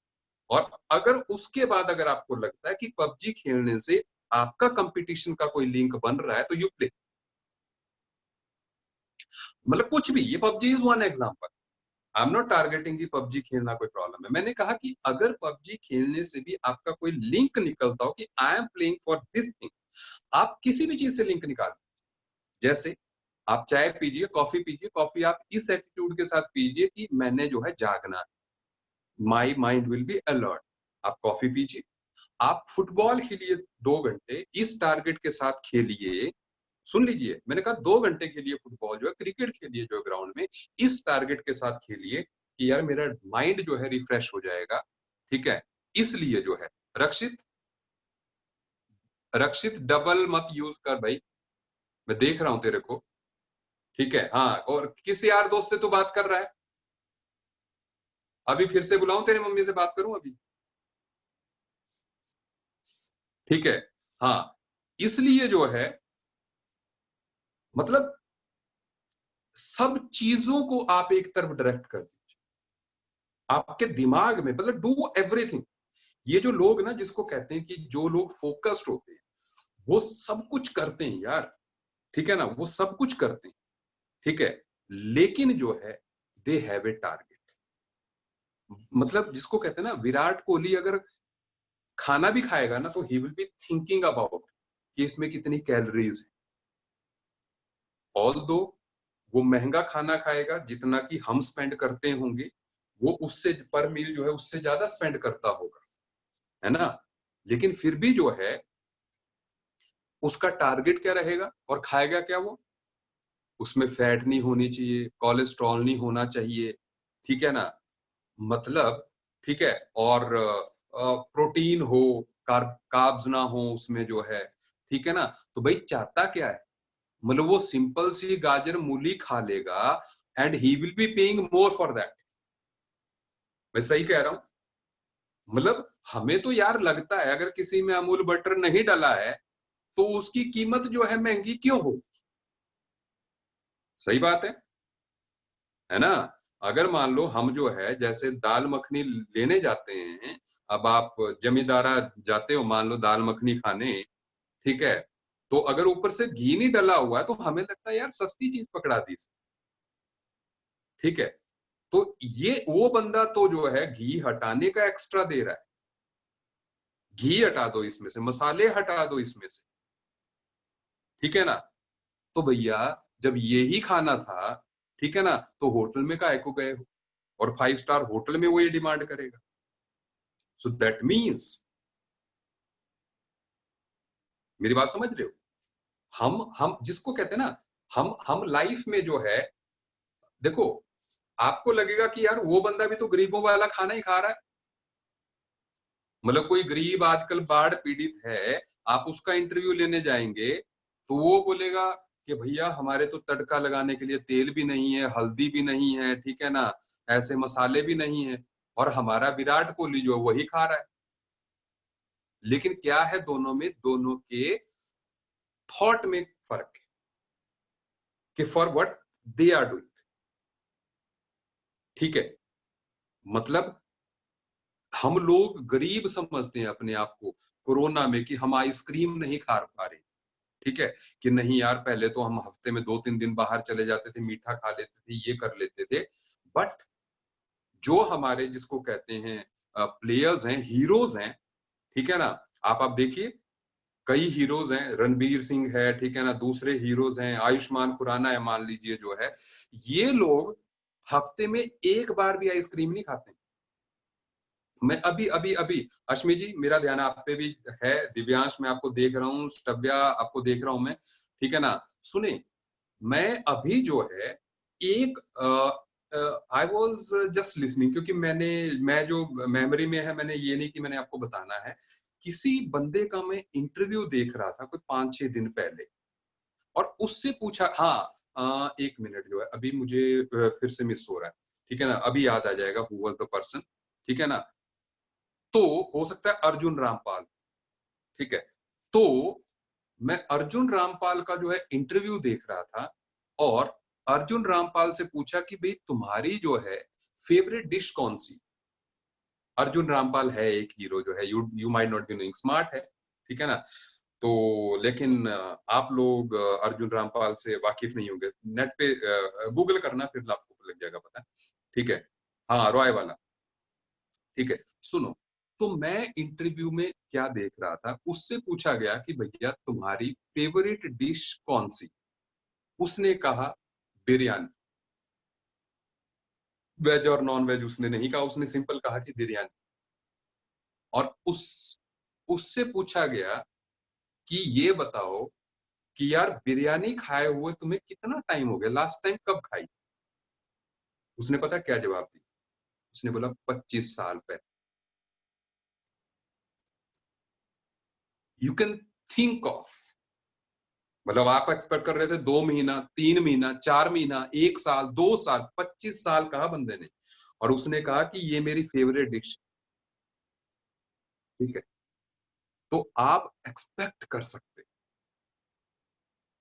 और अगर उसके बाद अगर आपको लगता है कि पबजी खेलने से आपका कंपटीशन का कोई लिंक बन रहा है तो यू प्ले, मतलब कुछ भी। ये PUBG is one example. I am not targeting कि पबजी खेलना कोई प्रॉब्लम है। मैंने कहा कि अगर पबजी खेलने से भी आपका कोई लिंक निकलता हो कि I am playing for this thing, आप किसी भी चीज से लिंक निकाल, जैसे आप चाय पीजिए, कॉफी पीजिए, कॉफी आप इस एटीट्यूड के साथ पीजिए कि मैंने जो है जागना है, my mind will be alert, आप कॉफी पीजिए। आप फुटबॉल खेलिए 2 घंटे, इस टारगेट के साथ खेलिए, सुन लीजिए, मैंने कहा 2 घंटे के लिए फुटबॉल जो है, क्रिकेट खेलिए जो ग्राउंड में, इस टारगेट के साथ खेलिए कि यार मेरा माइंड जो है रिफ्रेश हो जाएगा, ठीक है। इसलिए जो है, रक्षित, रक्षित डबल मत यूज कर भाई, मैं देख रहा हूं तेरे को, ठीक है। हाँ, और किस यार दोस्त से तू बात कर रहा है? अभी फिर से बुलाऊं, तेरी मम्मी से बात करूं अभी? ठीक है। हाँ, इसलिए जो है, मतलब सब चीजों को आप एक तरफ डायरेक्ट कर दीजिए, आपके दिमाग में, मतलब डू एवरीथिंग। ये जो लोग ना, जिसको कहते हैं कि जो लोग फोकस्ड होते हैं, वो सब कुछ करते हैं यार, ठीक है ना, वो सब कुछ करते हैं, ठीक है। लेकिन जो है, दे हैव ए टारगेट। मतलब जिसको कहते हैं ना, विराट कोहली अगर खाना भी खाएगा ना तो he will be thinking about कि इसमें कितनी कैलोरीज है। ऑल्दो वो महंगा खाना खाएगा, जितना कि हम स्पेंड करते होंगे, वो उससे पर मील जो है उससे ज्यादा स्पेंड करता होगा, है ना। लेकिन फिर भी जो है, उसका टारगेट क्या रहेगा और खाएगा क्या वो? उसमें फैट नहीं होनी चाहिए, कोलेस्ट्रॉल नहीं होना चाहिए, ठीक है ना, मतलब, ठीक है। और प्रोटीन हो, कार्ब्स ना हो उसमें जो है, ठीक है ना। तो भाई चाहता क्या है? मतलब वो सिंपल सी गाजर मूली खा लेगा and he will be paying more for that. मैं सही कह रहा हूं? मतलब हमें तो यार लगता है अगर किसी में अमूल बटर नहीं डला है तो उसकी कीमत जो है महंगी क्यों हो? सही बात है ना। अगर मान लो हम जो है जैसे दाल मखनी लेने जाते हैं, अब आप जमींदारा जाते हो मान लो दाल मखनी खाने, ठीक है, तो अगर ऊपर से घी नहीं डला हुआ है तो हमें लगता है यार सस्ती चीज पकड़ा दी, ठीक है। तो ये वो बंदा तो जो है घी हटाने का एक्स्ट्रा दे रहा है, घी हटा दो इसमें से, मसाले हटा दो इसमें से, ठीक है ना। तो भैया जब यही खाना था, ठीक है ना, तो होटल में काहे को गए हो? और 5 स्टार होटल में वो ये डिमांड करेगा। सो दैट मीन्स, मेरी बात समझ रहे हो? हम जिसको कहते हैं ना, हम लाइफ में जो है, देखो, आपको लगेगा कि यार वो बंदा भी तो गरीबों वाला खाना ही खा रहा है। मतलब कोई गरीब आजकल बाढ़ पीड़ित है, आप उसका इंटरव्यू लेने जाएंगे तो वो बोलेगा कि भैया हमारे तो तड़का लगाने के लिए तेल भी नहीं है, हल्दी भी नहीं है, ठीक है ना, ऐसे मसाले भी नहीं है, और हमारा विराट कोहली जो है वही खा रहा है। लेकिन क्या है दोनों में, दोनों के थॉट में फर्क है कि for what they are doing. ठीक है, मतलब हम लोग गरीब समझते हैं अपने आप को कोरोना में कि हम आइसक्रीम नहीं खा पा रहे। ठीक है, कि नहीं यार पहले तो हम हफ्ते में 2-3 दिन बाहर चले जाते थे, मीठा खा लेते थे, ये कर लेते थे। बट जो हमारे जिसको कहते हैं प्लेयर्स हैं, हीरोज हैं, ठीक है ना, आप देखिए कई हीरोज हैं, रणवीर सिंह है, ठीक है ना, दूसरे हीरोज हैं, आयुष्मान खुराना है मान लीजिए जो है, ये लोग हफ्ते में एक बार भी आइसक्रीम नहीं खाते। मैं अभी अभी अभी अश्मी जी मेरा ध्यान आप पे भी है, दिव्यांश मैं आपको देख रहा हूँ, स्टव्या आपको देख रहा हूँ मैं, ठीक है ना। सुने, मैं अभी जो है एक आई वॉज जस्ट लिसनिंग, क्योंकि मैं जो मेमोरी में है, मैंने ये नहीं कि मैंने आपको बताना है, किसी बंदे का मैं इंटरव्यू देख रहा था कोई 5-6 दिन पहले, और उससे पूछा, हाँ एक मिनट जो है अभी मुझे फिर से मिस हो रहा है, ठीक है ना, अभी याद आ जाएगा हु वाज द पर्सन, ठीक है ना। तो हो सकता है अर्जुन रामपाल, ठीक है। तो मैं अर्जुन रामपाल का जो है इंटरव्यू देख रहा था, और अर्जुन रामपाल से पूछा कि भाई तुम्हारी जो है फेवरेट डिश कौन सी। अर्जुन रामपाल है एक हीरो जो है, you might not be knowing, smart है, ठीक है ना। तो लेकिन आप लोग अर्जुन रामपाल से वाकिफ नहीं होंगे, नेट पे गूगल करना फिर आपको लग जाएगा पता, ठीक है। हाँ, रॉय वाला, ठीक है। सुनो, तो मैं इंटरव्यू में क्या देख रहा था, उससे पूछा गया कि भैया तुम्हारी फेवरेट डिश कौन सी। उसने कहा बिरयानी। वेज और नॉन वेज उसने नहीं कहा, उसने सिंपल कहा कि बिरयानी। और उससे पूछा गया कि ये बताओ कि यार बिरयानी खाए हुए तुम्हें कितना टाइम हो गया, लास्ट टाइम कब खाई। उसने पता क्या जवाब दिया, उसने बोला 25 साल पहले। यू कैन थिंक ऑफ, मतलब आप एक्सपेक्ट कर रहे थे 2 महीना, 3 महीना, 4 महीना, 1 साल, 2 साल, 25 साल कहा बंदे ने, और उसने कहा कि ये मेरी फेवरेट डिश, ठीक है। तो आप एक्सपेक्ट कर सकते,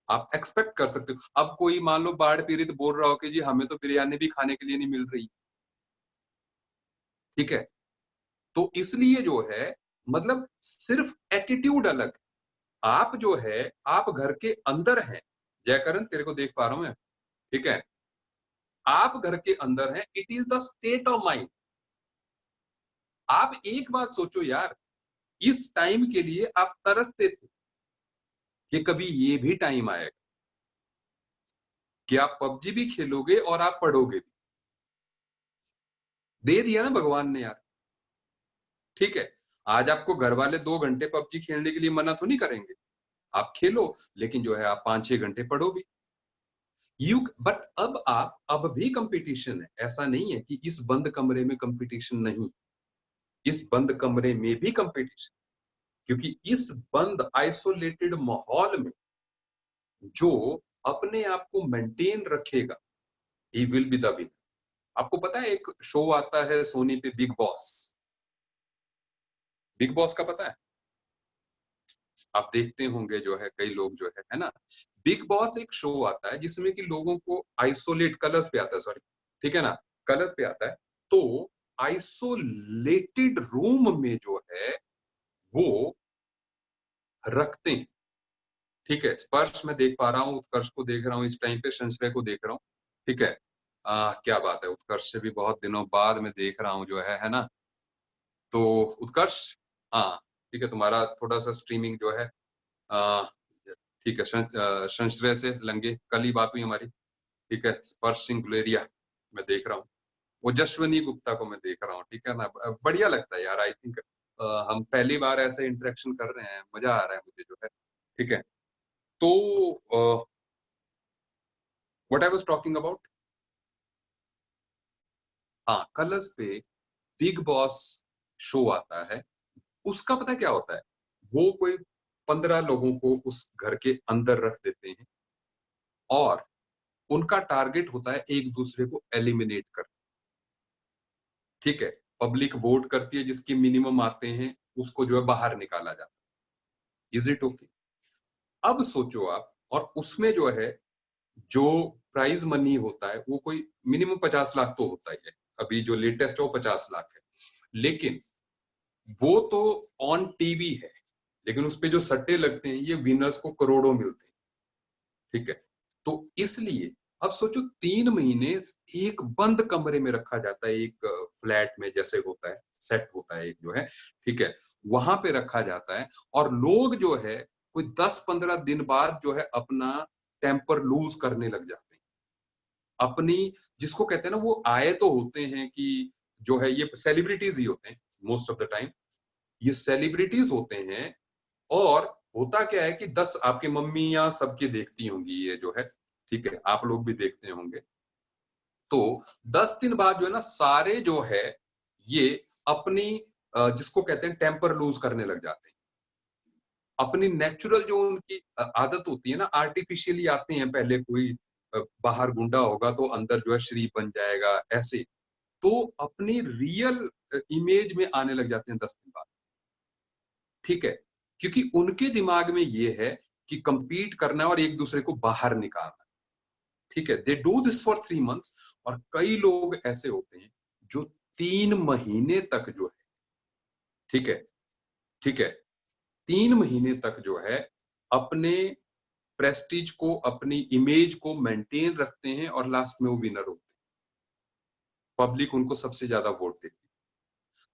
आप एक्सपेक्ट कर सकते हो। अब कोई मान लो बाढ़ पीड़ित बोल रहा हो कि जी हमें तो बिरयानी भी खाने के लिए नहीं मिल रही, ठीक है। तो इसलिए जो है, मतलब सिर्फ एटीट्यूड अलग। आप जो है, आप घर के अंदर हैं, जयकरण तेरे को देख पा रहा हूं मैं, ठीक है। आप घर के अंदर हैं, it is the state of mind. आप एक बात सोचो यार, इस टाइम के लिए आप तरसते थे कि कभी ये भी टाइम आएगा कि आप पबजी भी खेलोगे और आप पढ़ोगे भी। दे दिया ना भगवान ने यार, ठीक है। आज आपको घर वाले 2 घंटे पबजी खेलने के लिए मना तो नहीं करेंगे, आप खेलो, लेकिन जो है आप 5-6 घंटे पढ़ो भी। बट अब भी कंपटीशन है, ऐसा नहीं है कि इस बंद कमरे में कंपटीशन नहीं, इस बंद कमरे में भी कंपटीशन, क्योंकि इस बंद आइसोलेटेड माहौल में जो अपने आप को मेंटेन रखेगा, he will be the winner. आपको पता है एक शो आता है सोनी पे, बिग बॉस। बिग बॉस का पता है, आप देखते होंगे जो है, कई लोग जो है ना। बिग बॉस एक शो आता है जिसमें कि लोगों को आइसोलेट, कलर्स पे आता है, सॉरी, ठीक है ना, कलर्स पे आता है। तो आइसोलेटेड रूम में जो है वो रखते हैं, ठीक है। स्पर्श मैं देख पा रहा हूँ, उत्कर्ष को देख रहा हूँ, इस टाइम पे संश्रय को देख रहा हूँ, ठीक है। क्या बात है, उत्कर्ष से भी बहुत दिनों बाद मैं देख रहा हूँ जो है ना। तो उत्कर्ष, हाँ ठीक है, तुम्हारा थोड़ा सा स्ट्रीमिंग जो है, ठीक है। संश्रय से लंगे कल ही बात हुई हमारी, ठीक है। स्पर्श सिंह गुलेरिया मैं देख रहा हूँ, वो जशवनी गुप्ता को मैं देख रहा हूँ, ठीक है ना। बढ़िया लगता है यार, आई थिंक हम पहली बार ऐसे इंटरेक्शन कर रहे हैं, मजा आ रहा है मुझे जो है, ठीक है। तो what I was talking about, हाँ, कलर्स पे बिग बॉस शो आता है। उसका पता क्या होता है, वो कोई 15 लोगों को उस घर के अंदर रख देते हैं, और उनका टारगेट होता है एक दूसरे को एलिमिनेट करना। ठीक है, पब्लिक वोट करती है, जिसके मिनिमम आते हैं उसको जो है बाहर निकाला जाता है। Is it okay? अब सोचो आप, और उसमें जो है जो प्राइज मनी होता है वो कोई मिनिमम 50 लाख तो होता ही है। अभी जो लेटेस्ट है वो 50 लाख है, लेकिन वो तो ऑन टीवी है, लेकिन उस पे जो सट्टे लगते हैं ये विनर्स को करोड़ों मिलते हैं। ठीक है, तो इसलिए अब सोचो 3 महीने एक बंद कमरे में रखा जाता है, एक फ्लैट में जैसे होता है, सेट होता है एक जो है, ठीक है, वहां पे रखा जाता है, और लोग जो है कोई 10-15 दिन बाद जो है अपना टेम्पर लूज करने लग जाते हैं। अपनी, जिसको कहते हैं ना, वो आए तो होते हैं कि जो है ये सेलिब्रिटीज ही होते हैं मोस्ट ऑफ द टाइम, ये सेलिब्रिटीज होते हैं। और होता क्या है कि 10 आपकी मम्मी या सबकी देखती होंगी ये जो है, ठीक है, आप लोग भी देखते होंगे। तो 10 दिन बाद जो है ना, सारे जो है ये अपनी जिसको कहते हैं टेम्पर लूज करने लग जाते हैं। अपनी नेचुरल जो उनकी आदत होती है ना, आर्टिफिशियली आते हैं, पहले कोई बाहर गुंडा होगा तो अंदर जो है शरीफ बन जाएगा, ऐसे तो अपनी रियल इमेज में आने लग जाते हैं 10 दिन बाद। ठीक है, क्योंकि उनके दिमाग में ये है कि compete करना है और एक दूसरे को बाहर निकालना है। ठीक है, they do this for 3 months, और कई लोग ऐसे होते हैं जो 3 महीने तक जो है, ठीक है, ठीक है, 3 महीने तक जो है अपने प्रेस्टीज को, अपनी इमेज को मेंटेन रखते हैं, और लास्ट में वो विनर होते हैं। पब्लिक उनको सबसे ज्यादा वोट देती है।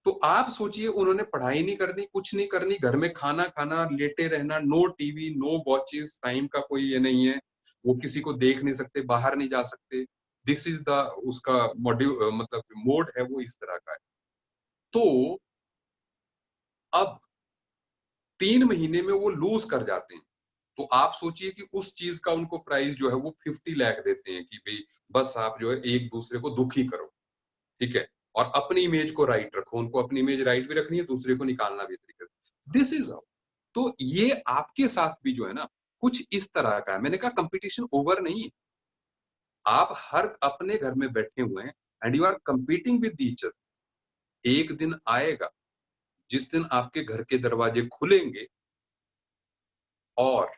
तो आप सोचिए, उन्होंने पढ़ाई नहीं करनी, कुछ नहीं करनी, घर में खाना खाना, लेटे रहना, no TV, no watches, time का कोई ये नहीं है, वो किसी को देख नहीं सकते, बाहर नहीं जा सकते। दिस इज द उसका मॉड्यूल, मतलब मोड है वो इस तरह का है। तो अब 3 महीने में वो लूज कर जाते हैं। तो आप सोचिए कि उस चीज का उनको प्राइस जो है वो 50 लाख देते हैं कि भाई बस आप जो है एक दूसरे को दुखी करो, ठीक है, और अपनी इमेज को राइट रखो। उनको अपनी इमेज राइट भी रखनी है, दूसरे को निकालना भी तरीके से। This is how. तो ये आपके साथ भी जो है ना कुछ इस तरह का है। मैंने कहा कंपटीशन ओवर नहीं है, आप हर अपने घर में बैठे हुए हैं and you are competing with each other. एक दिन आएगा जिस दिन आपके घर के दरवाजे खुलेंगे और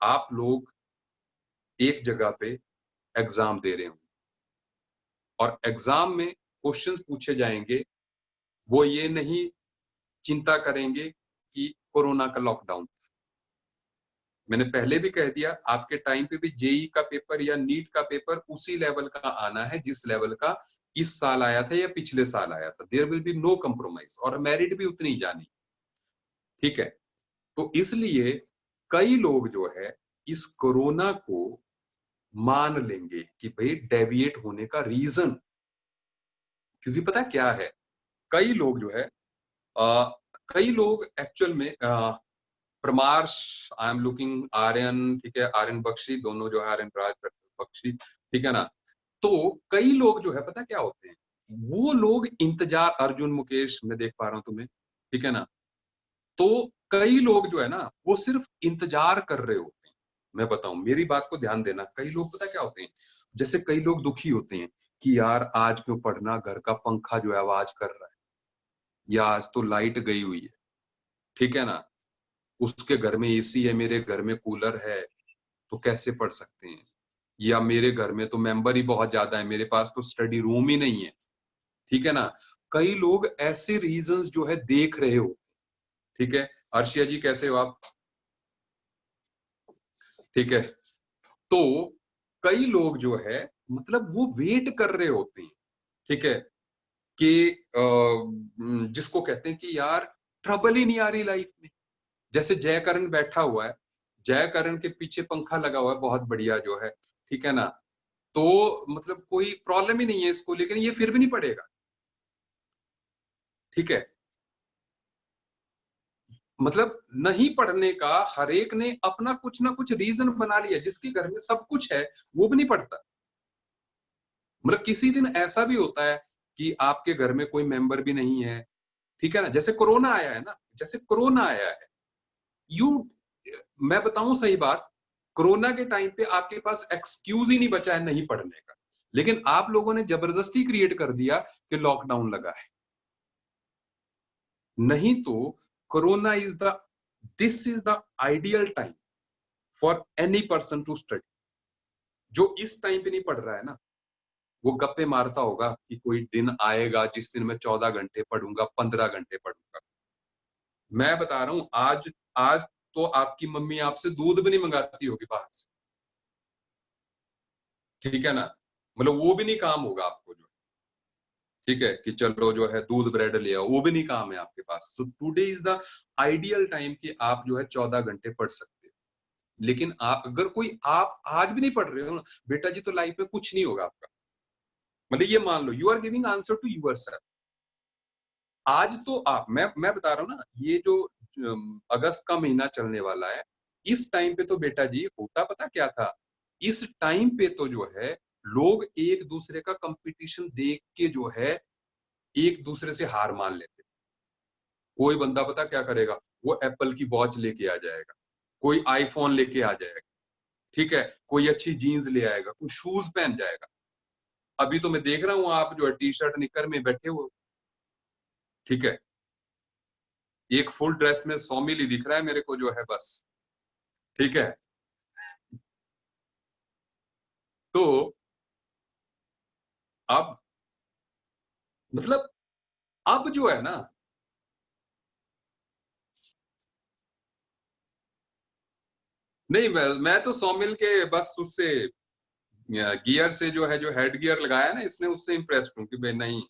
आप लोग एक जगह पे एग्जाम दे रहे होंगे, और एग्जाम में क्वेश्चंस पूछे जाएंगे, वो ये नहीं चिंता करेंगे कि कोरोना का लॉकडाउन। मैंने पहले भी कह दिया, आपके टाइम पे भी जेई का पेपर या नीट का पेपर उसी लेवल का आना है जिस लेवल का इस साल आया था या पिछले साल आया था। There will be no compromise, और मेरिट भी उतनी ही जानी। ठीक है, तो इसलिए कई लोग जो है इस कोरोना को मान लेंगे कि भाई डेविएट होने का रीजन, क्योंकि पता क्या है, कई लोग जो है कई लोग एक्चुअल में प्रमार्श, आई एम लुकिंग आर्यन, ठीक है, आर्यन बख्शी, दोनों जो है आर्यन राज बख्शी, ठीक है ना। तो कई लोग जो है पता क्या होते हैं, वो लोग इंतजार, अर्जुन मुकेश मैं देख पा रहा हूं तुम्हें, ठीक है ना। तो कई लोग जो है ना वो सिर्फ इंतजार कर रहे होते हैं। मैं बताऊं, मेरी बात को ध्यान देना, कई लोग पता क्या होते हैं, जैसे कई लोग दुखी होते हैं कि यार आज क्यों पढ़ना, घर का पंखा जो है आवाज कर रहा है, या आज तो लाइट गई हुई है, ठीक है ना, उसके घर में एसी है, मेरे घर में कूलर है, तो कैसे पढ़ सकते हैं, या मेरे घर में तो मेंबर ही बहुत ज्यादा है, मेरे पास तो स्टडी रूम ही नहीं है, ठीक है ना। कई लोग ऐसे रीजंस जो है देख रहे हो, ठीक है। अर्शिया जी कैसे हो आप? ठीक है, तो कई लोग जो है मतलब वो वेट कर रहे होते हैं, ठीक है, कि जिसको कहते हैं कि यार ट्रबल ही नहीं आ रही लाइफ में। जैसे जयकरण बैठा हुआ है, जयकरण के पीछे पंखा लगा हुआ है बहुत बढ़िया जो है, ठीक है ना, तो मतलब कोई प्रॉब्लम ही नहीं है इसको, लेकिन ये फिर भी नहीं पड़ेगा, ठीक है। मतलब नहीं पढ़ने का हर एक ने अपना कुछ ना कुछ रीजन बना लिया। जिसके घर में सब कुछ है वो भी नहीं पढ़ता। मतलब किसी दिन ऐसा भी होता है कि आपके घर में कोई मेंबर भी नहीं है, ठीक है ना। जैसे कोरोना आया है ना, जैसे कोरोना आया है, यू, मैं बताऊं सही बात, कोरोना के टाइम पे आपके पास एक्सक्यूज ही नहीं बचा है नहीं पढ़ने का। लेकिन आप लोगों ने जबरदस्ती क्रिएट कर दिया कि लॉकडाउन लगा है। नहीं तो corona is the this is the ideal time for any person to study. जो इस टाइम पे नहीं पढ़ रहा है ना, वो गप्पे मारता होगा कि कोई दिन आएगा जिस दिन मैं 14 घंटे पढ़ूंगा, 15 घंटे पढ़ूंगा। मैं बता रहा हूं, आज आज तो आपकी मम्मी आपसे दूध भी नहीं मंगाती होगी बाहर से, ठीक है ना, मतलब वो भी नहीं काम होगा आपको, जो ठीक है कि चलो जो है दूध ब्रेड ले आओ, वो भी नहीं काम है आपके पास। So today is the ideal time कि आप जो है 14 घंटे पढ़ सकते हो। लेकिन आप अगर कोई आप आज भी नहीं पढ़ रहे हो ना बेटा जी, तो लाइफ में कुछ नहीं होगा आपका। मतलब ये मान लो you are giving answer to yourself. आज तो आप मैं बता रहा हूँ ना, ये जो अगस्त का महीना चलने वाला है, इस टाइम पे तो बेटा जी होता पता क्या था, इस टाइम पे तो जो है लोग एक दूसरे का कंपटीशन देख के जो है एक दूसरे से हार मान लेते। कोई बंदा पता क्या करेगा, वो एप्पल की वॉच लेके आ जाएगा, कोई आईफोन लेके आ जाएगा, ठीक है, कोई अच्छी जीन्स ले आएगा, कोई शूज पहन जाएगा। अभी तो मैं देख रहा हूँ आप जो है टी शर्ट निकर में बैठे हो, ठीक है, एक फुल ड्रेस में 100 मिली दिख रहा है मेरे को जो है बस, ठीक है। तो अब मतलब अब जो है ना, नहीं मैं तो 100 मिल के बस उससे गियर से जो है, जो हेड गियर लगाया ना इसने, उससे इंप्रेस्ड हूं कि भाई नहीं,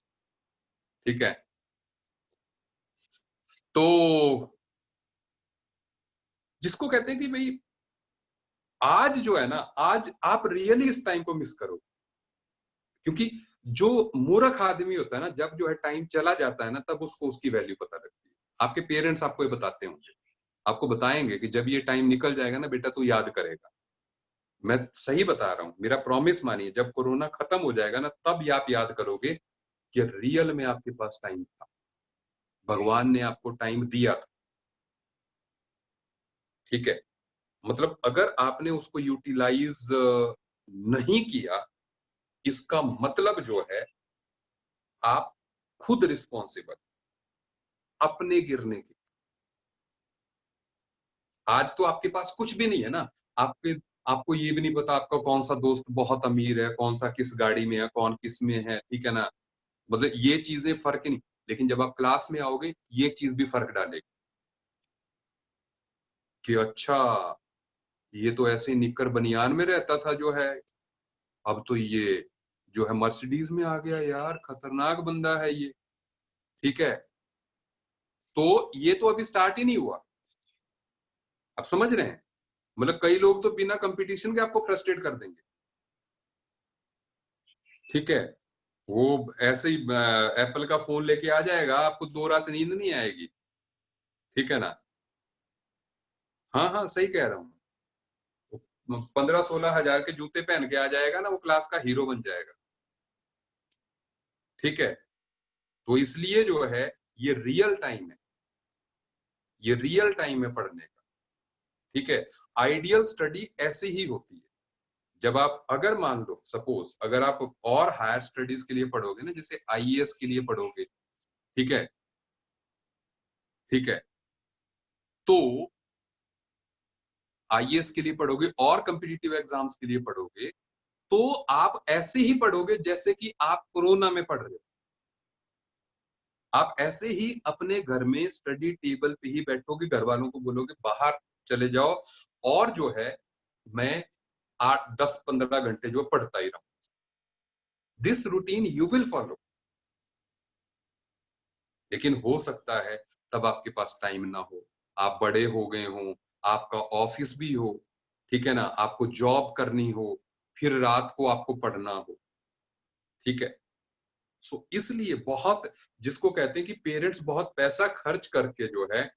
ठीक है। तो जिसको कहते हैं कि भाई आज जो है ना, आज आप रियली इस टाइम को मिस करो, क्योंकि जो मूर्ख आदमी होता है ना, जब जो है टाइम चला जाता है ना, तब उसको उसकी वैल्यू पता लगती है। आपके पेरेंट्स आपको ये बताते होंगे, आपको बताएंगे कि जब ये टाइम निकल जाएगा ना बेटा, तू याद करेगा। मैं सही बता रहा हूँ, मेरा प्रॉमिस मानिए, जब कोरोना खत्म हो जाएगा ना, तब आप याद करोगे कि रियल में आपके पास टाइम था, भगवान ने आपको टाइम दिया था, ठीक है। मतलब अगर आपने उसको यूटिलाइज नहीं किया, इसका मतलब जो है आप खुद रिस्पॉन्सिबल अपने गिरने की। आज तो आपके पास कुछ भी नहीं है ना, आपके आपको ये भी नहीं पता आपका कौन सा दोस्त बहुत अमीर है, कौन सा किस गाड़ी में है, कौन किस में है, ठीक है ना। मतलब ये चीजें फर्क ही नहीं, लेकिन जब आप क्लास में आओगे ये चीज भी फर्क डालेगी कि अच्छा ये तो ऐसे निक्कर बनियान में रहता था जो है, अब तो ये जो है मर्सिडीज में आ गया, यार खतरनाक बंदा है ये, ठीक है। तो ये तो अभी स्टार्ट ही नहीं हुआ, आप समझ रहे हैं। मतलब कई लोग तो बिना कंपटीशन के आपको फ्रस्ट्रेट कर देंगे, ठीक है। वो ऐसे ही एप्पल का फोन लेके आ जाएगा, आपको 2 रात नींद नहीं आएगी, ठीक है ना। हाँ हाँ सही कह रहा हूँ, 15-16 हजार के जूते पहन के आ जाएगा ना, वो क्लास का हीरो बन जाएगा, ठीक है। तो इसलिए जो है ये रियल टाइम है, ये रियल टाइम है पढ़ने का, ठीक है। आइडियल स्टडी ऐसी ही होती है, जब आप अगर मान लो सपोज अगर आप और हायर स्टडीज के लिए पढ़ोगे ना, जैसे आईएएस के लिए पढ़ोगे, ठीक है, ठीक है, तो आईएएस के लिए पढ़ोगे और कॉम्पिटिटिव एग्जाम्स के लिए पढ़ोगे, तो आप ऐसे ही पढ़ोगे जैसे कि आप कोरोना में पढ़ रहे हो। आप ऐसे ही अपने घर में स्टडी टेबल पे ही बैठोगे, घर वालों को बोलोगे बाहर चले जाओ, और जो है मैं 8, 10, 15 घंटे जो पढ़ता ही रहूं। This routine you will follow. लेकिन हो सकता है तब आपके पास टाइम ना हो, आप बड़े हो गए हो, आपका ऑफिस भी हो, ठीक है ना, आपको जॉब करनी हो, फिर रात को आपको पढ़ना हो, ठीक है। सो इसलिए बहुत, जिसको कहते हैं कि पेरेंट्स बहुत पैसा खर्च करके जो है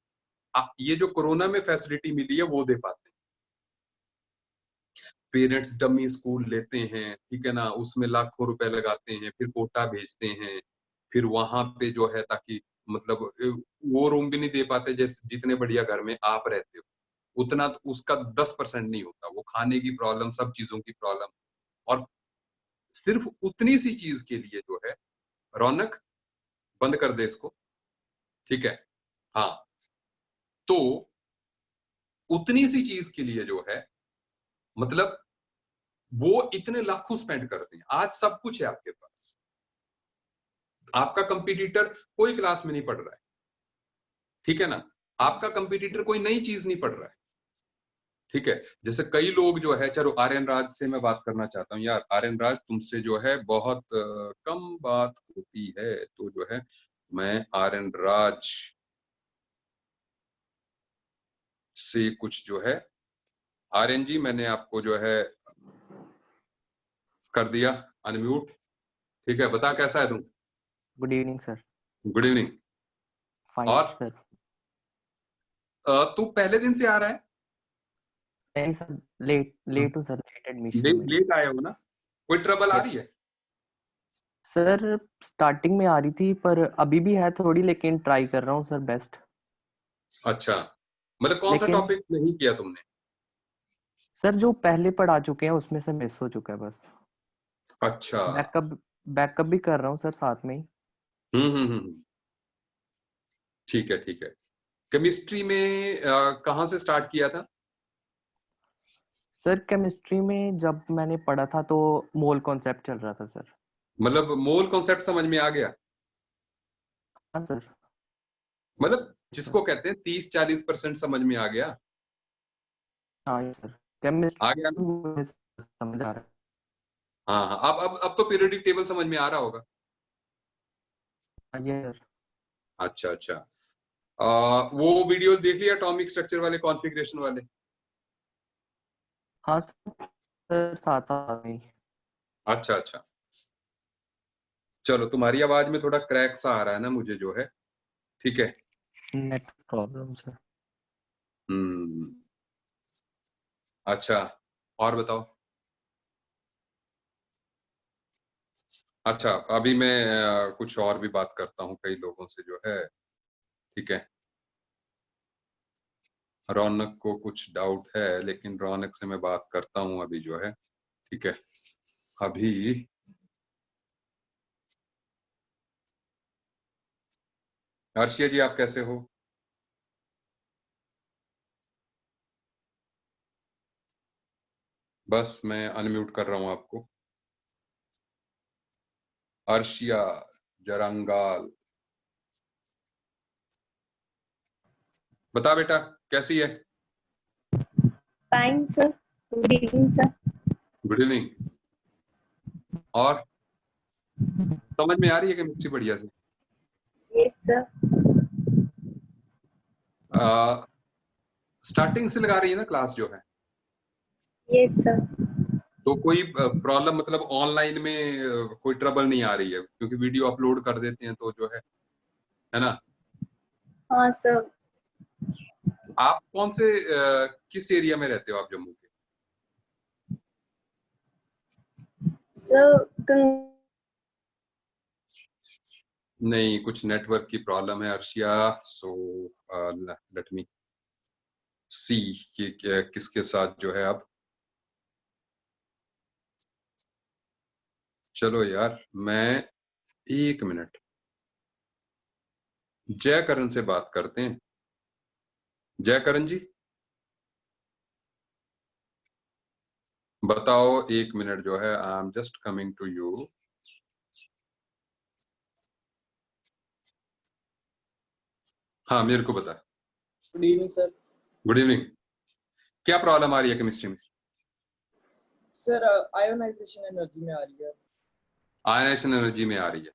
ये जो कोरोना में फैसिलिटी मिली है वो दे पाते हैं। पेरेंट्स डमी स्कूल लेते हैं, ठीक है ना, उसमें लाखों रुपए लगाते हैं, फिर कोटा भेजते हैं, फिर वहां पे जो है ताकि मतलब वो रूम भी नहीं दे पाते जैसे जितने बढ़िया घर में आप रहते हो, उतना तो उसका 10% नहीं होता, वो खाने की प्रॉब्लम, सब चीजों की प्रॉब्लम। और सिर्फ उतनी सी चीज के लिए जो है, रौनक बंद कर दे इसको, ठीक है, हाँ, तो उतनी सी चीज के लिए जो है, मतलब वो इतने लाखों स्पेंड करते हैं। आज सब कुछ है आपके पास, आपका कंपटीटर कोई क्लास में नहीं पढ़ रहा है, ठीक है ना, आपका कंपटीटर कोई नई चीज नहीं पढ़ रहा है, ठीक है। जैसे कई लोग जो है, चलो आर्यन राज से मैं बात करना चाहता हूँ यार, आर्यन राज तुमसे जो है बहुत कम बात होती है, तो जो है मैं आर्यन राज से कुछ जो है, आर्यन जी मैंने आपको जो है कर दिया अनम्यूट, ठीक है, बता कैसा है तुम? Good evening sir. Good evening. Fine और सर। तू पहले दिन से आ रहा है? नहीं सर, लेट हूँ सर, लेट एडमिशन में। लेट आए हो ना, कोई ट्रबल आ रही है? सर स्टार्टिंग में आ रही थी, पर अभी भी है थोड़ी, लेकिन ट्राई कर रहा हूँ सर बेस्ट। अच्छा, मतलब कौन सा लेकिन टॉपिक नहीं किया तुमने? सर जो पहले पढ़ा चुके हैं उसमें से मिस हो चुका है बस। अच्छा, बैकअप भी कर रहा हूँ सर साथ में ही। हम्म, ठीक है ठीक है। केमिस्ट्री में कहाँ से स्टार्ट किया था? सर केमिस्ट्री में जब मैंने पढ़ा था तो मोल कॉन्सेप्ट चल रहा था सर। मतलब मोल कॉन्सेप्ट समझ में आ गया? हाँ सर। मतलब जिसको कहते हैं 30-40% समझ में आ गया? हाँ सर, आ गया ना? केमिस्ट्री समझ आ रहा है। हाँ हाँ, अब तो पीरियोडिक टेबल समझ में आ रहा होगा। हाँ ये सर। अच्छा अच्छा, वो वीडियो देख लिया एटॉमिक स्ट्रक्चर वाले, कॉन्फ़िगरेशन वाले? हाँ सर, साथ साथ में ही। अच्छा अच्छा, चलो तुम्हारी आवाज में थोड़ा क्रैक सा आ रहा है ना मुझे जो है, ठीक है। Net problem sir. अच्छा, और बताओ। अच्छा, अभी मैं कुछ और भी बात करता हूँ कई लोगों से जो है, ठीक है। रौनक को कुछ डाउट है, लेकिन रौनक से मैं बात करता हूँ अभी जो है, ठीक है। अभी अर्शिया जी आप कैसे हो? बस मैं अनम्यूट कर रहा हूँ आपको। अर्शिया जरंगाल, बता बेटा कैसी है? Fine sir, good evening sir. Good evening. और समझ में आ रही है केमिस्ट्री बढ़िया से? Yes sir. स्टार्टिंग से लगा रही है ना क्लास जो है? Yes sir. तो कोई प्रॉब्लम, मतलब ऑनलाइन में कोई ट्रबल नहीं आ रही है? क्योंकि वीडियो अपलोड कर देते हैं तो जो है ना? हाँ सर। आप कौन से किस एरिया में रहते हो आप जम्मू के? सर नहीं, कुछ नेटवर्क की प्रॉब्लम है अर्शिया, सो लेट मी सी कि किसके साथ जो है आप। चलो यार, मैं 1 मिनट जयकरण से बात करते हैं। जयकरण जी बताओ, 1 मिनट जो है, I am just coming to you. हाँ मेरे को बता। Good evening sir. Good evening. क्या प्रॉब्लम आ रही है केमिस्ट्री में? सर आयोनाइजेशन एनर्जी में आ रही है। आयनेशन एनर्जी में आ रही है।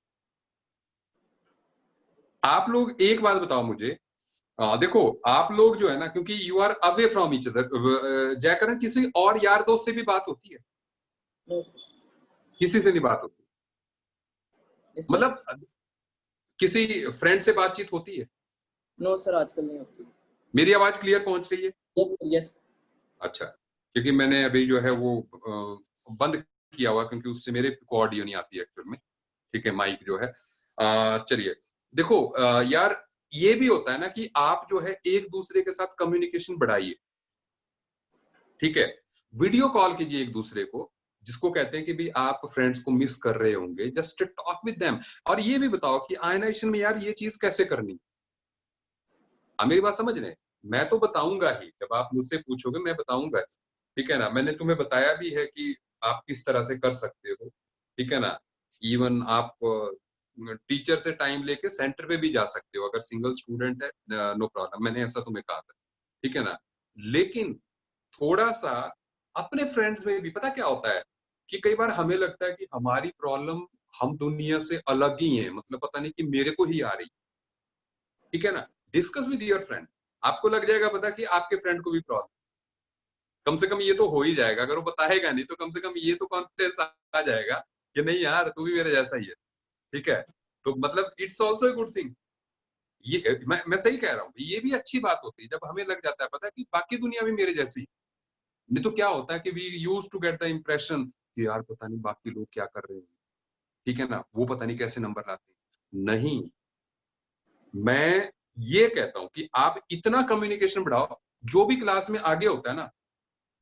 आप लोग एक बात बताओ मुझे, देखो आप लोग जो है ना, क्योंकि you are away from each other, Jaikaran किसी और यार दोस्त से भी बात होती है? No sir. किसी से नहीं बात होती? Yes sir. मतलब किसी फ्रेंड से बातचीत होती है? नो सर, आजकल नहीं होती। मेरी आवाज क्लियर पहुंच रही है? Yes sir, yes. अच्छा, क्योंकि मैंने अभी जो है वो बंद किया हुआ, क्योंकि उससे मेरे को ऑडियो नहीं आती एक्चुअल में, ठीक है, माइक जो है। चलिए देखो, यार ये भी होता है ना कि आप जो है एक दूसरे के साथ कम्युनिकेशन बढ़ाइए, ठीक है, वीडियो कॉल कीजिए एक दूसरे को। जिसको कहते हैं कि भी आप फ्रेंड्स को मिस कर रहे होंगे, जस्ट टॉक विद देम। और ये भी बताओ कि आयनाइजेशन में यार ये चीज कैसे करनी। आप मेरी बात समझ रहे हैं? मैं तो बताऊंगा ही, जब आप मुझसे पूछोगे मैं बताऊंगा, ठीक है ना। मैंने तुम्हें बताया भी है कि आप किस तरह से कर सकते हो, ठीक है ना। इवन आप टीचर से टाइम लेके सेंटर पे भी जा सकते हो, अगर सिंगल स्टूडेंट है नो प्रॉब्लम, मैंने ऐसा तुम्हें कहा था, ठीक है ना। लेकिन थोड़ा सा अपने फ्रेंड्स में भी, पता क्या होता है कि कई बार हमें लगता है कि हमारी प्रॉब्लम हम दुनिया से अलग ही है, मतलब पता नहीं कि मेरे को ही आ रही, ठीक है ना। डिस्कस विद योर फ्रेंड, आपको लग जाएगा पता कि आपके फ्रेंड को भी प्रॉब्लम, कम से कम ये तो हो ही जाएगा। अगर वो बताएगा नहीं तो कम से कम ये तो कॉन्फिडेंस आ जाएगा कि नहीं यार तू भी मेरे जैसा ही है, ठीक है। तो मतलब it's also a good thing. ये मैं सही कह रहा हूँ, ये भी अच्छी बात होती है जब हमें लग जाता है पता है कि बाकी दुनिया भी मेरे जैसी है। नहीं तो क्या होता है कि we use to get the impression कि यार पता नहीं बाकी लोग क्या कर रहे हैं, ठीक है ना, वो पता नहीं कैसे नंबर लाते हैं। नहीं, मैं ये कहता हूं कि आप इतना कम्युनिकेशन बढ़ाओ, जो भी क्लास में आगे होता है ना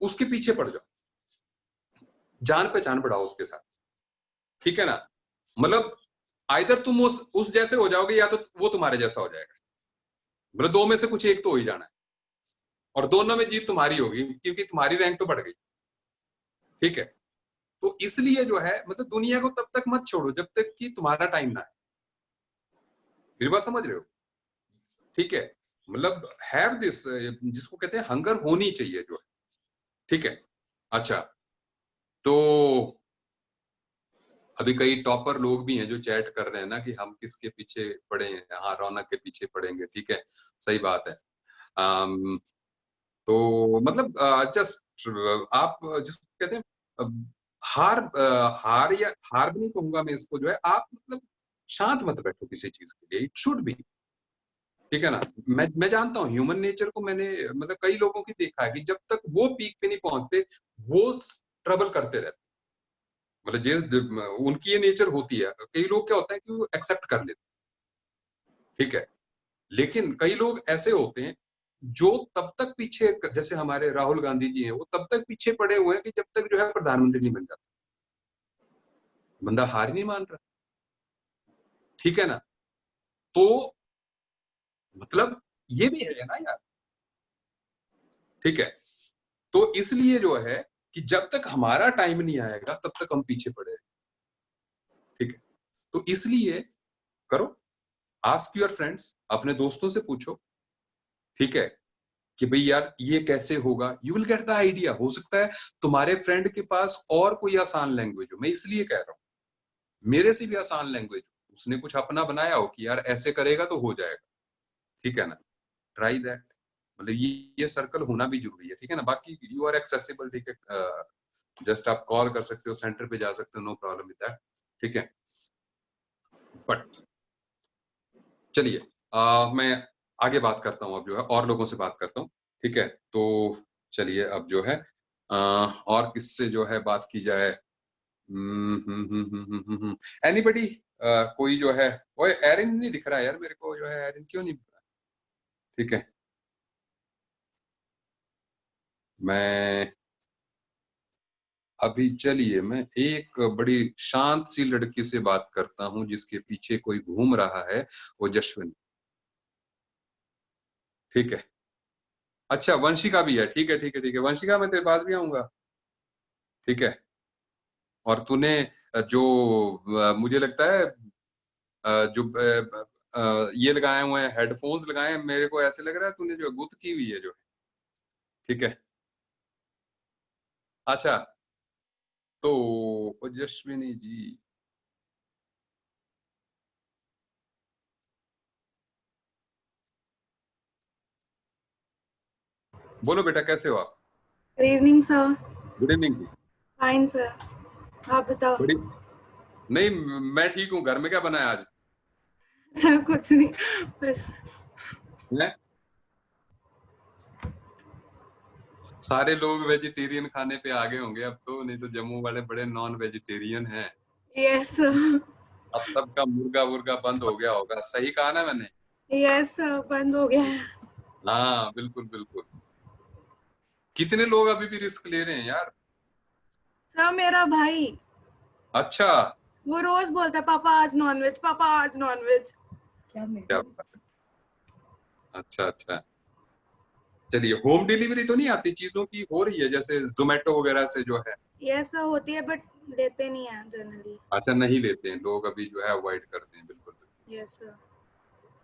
उसके पीछे पड़ जाओ, जान पहचान बढ़ाओ उसके साथ, ठीक है ना। मतलब आइदर तुम उस जैसे हो जाओगे या तो वो तुम्हारे जैसा हो जाएगा, मतलब दो में से कुछ एक तो हो ही जाना है, और दोनों में जीत तुम्हारी होगी क्योंकि तुम्हारी रैंक तो बढ़ गई, ठीक है। तो इसलिए जो है मतलब दुनिया को तब तक मत छोड़ो जब तक कि तुम्हारा टाइम ना आए। मेरी बात समझ रहे हो? ठीक है, मतलब हैव दिस, जिसको कहते हैं हंगर होनी चाहिए जो है, ठीक है। अच्छा, तो अभी कई टॉपर लोग भी हैं जो चैट कर रहे हैं ना कि हम किसके पीछे पड़े हैं, हाँ रौनक के पीछे पड़ेंगे, ठीक है, सही बात है। तो मतलब जस्ट आप जिसको कहते हैं हार या हार भी नहीं कहूंगा मैं इसको, जो है आप मतलब शांत मत बैठो किसी चीज के लिए, इट शुड बी, ठीक है ना। मैं जानता हूँ ह्यूमन नेचर को, मैंने मतलब कई लोगों की देखा है कि जब तक वो पीक पे नहीं पहुंचते वो ट्रबल करते रहते, मतलब ये उनकी ये नेचर होती है। कई लोग क्या होता है कि वो एक्सेप्ट कर लेते, ठीक है। लेकिन कई लोग ऐसे होते हैं जो तब तक पीछे, जैसे हमारे राहुल गांधी जी हैं, वो तब तक पीछे पड़े हुए हैं कि जब तक जो है प्रधानमंत्री नहीं बन जाता, बंदा हार ही नहीं मान रहा, ठीक है ना। तो मतलब ये भी है ना यार, ठीक है। तो इसलिए जो है कि जब तक हमारा टाइम नहीं आएगा तब तक हम पीछे पड़े हैं, ठीक है। तो इसलिए करो, आस्क योर फ्रेंड्स, अपने दोस्तों से पूछो, ठीक है, कि भाई यार ये कैसे होगा, you will get the idea. हो सकता है तुम्हारे फ्रेंड के पास और कोई आसान लैंग्वेज हो, मैं इसलिए कह रहा हूँ मेरे से भी आसान लैंग्वेज, उसने कुछ अपना बनाया हो कि यार ऐसे करेगा तो हो जाएगा, ठीक है ना। ट्राई दैट, मतलब ये सर्कल होना भी जरूरी है, ठीक है ना। बाकी यू आर एक्सेसिबल, ठीक है, जस्ट आप कॉल कर सकते हो, सेंटर पे जा सकते हो, नो प्रॉब्लम विद दैट, ठीक है। बट चलिए मैं आगे बात करता हूँ, अब जो है और लोगों से बात करता हूँ, ठीक है। तो चलिए अब जो है और किससे जो है बात की जाए। एनीबडी, कोई जो है, वो एरिन नहीं दिख रहा है यार मेरे को, जो है एरिन क्यों नहीं दिख रहा, ठीक है। मैं अभी चलिए मैं एक बड़ी शांत सी लड़की से बात करता हूँ जिसके पीछे कोई घूम रहा है, वो जश्विनी, ठीक है। अच्छा वंशिका भी है, ठीक है ठीक है ठीक है, वंशिका मैं तेरे पास भी आऊंगा, ठीक है। और तूने जो मुझे लगता है जो ये लगाए हुए हैं, हेडफोन्स लगाए हैं, मेरे को ऐसे लग रहा है तूने जो गुत की हुई है जो, ठीक है। अच्छा, तो ओजस्विनी जी, बोलो बेटा कैसे हो आप? Good evening sir. Good evening जी। फाइन सर, आप बताओ। बड़ी नहीं, मैं ठीक हूँ। घर में क्या बनाया आज? सर कुछ नहीं, बस है? सारे लोग वेजिटेरियन खाने पे आ गए होंगे अब तो, नहीं तो जम्मू वाले बड़े नॉन वेजिटेरियन हैं। Yes sir. अब सबका मुर्गा वुर्गा बंद हो गया होगा, सही कहा ना मैंने? यस सर, बंद हो गया है। हाँ बिल्कुल बिल्कुल। कितने लोग अभी भी रिस्क ले रहे हैं यार? सर मेरा भाई अच्छा, वो रोज बोलता है पापा आज नॉनवेज, पापा आज नॉनवेज। क्या बात है। अच्छा अच्छा, चलिए होम डिलीवरी तो नहीं आती चीजों की, हो रही है जैसे जोमेटो वगैरह से जो है? ये सर होती है बट लेते नहीं है जनरली। अच्छा, नहीं लेते हैं लोग अभी जो है, अवॉइड करते हैं, बिल्कुल बिल्कुल। Yes sir.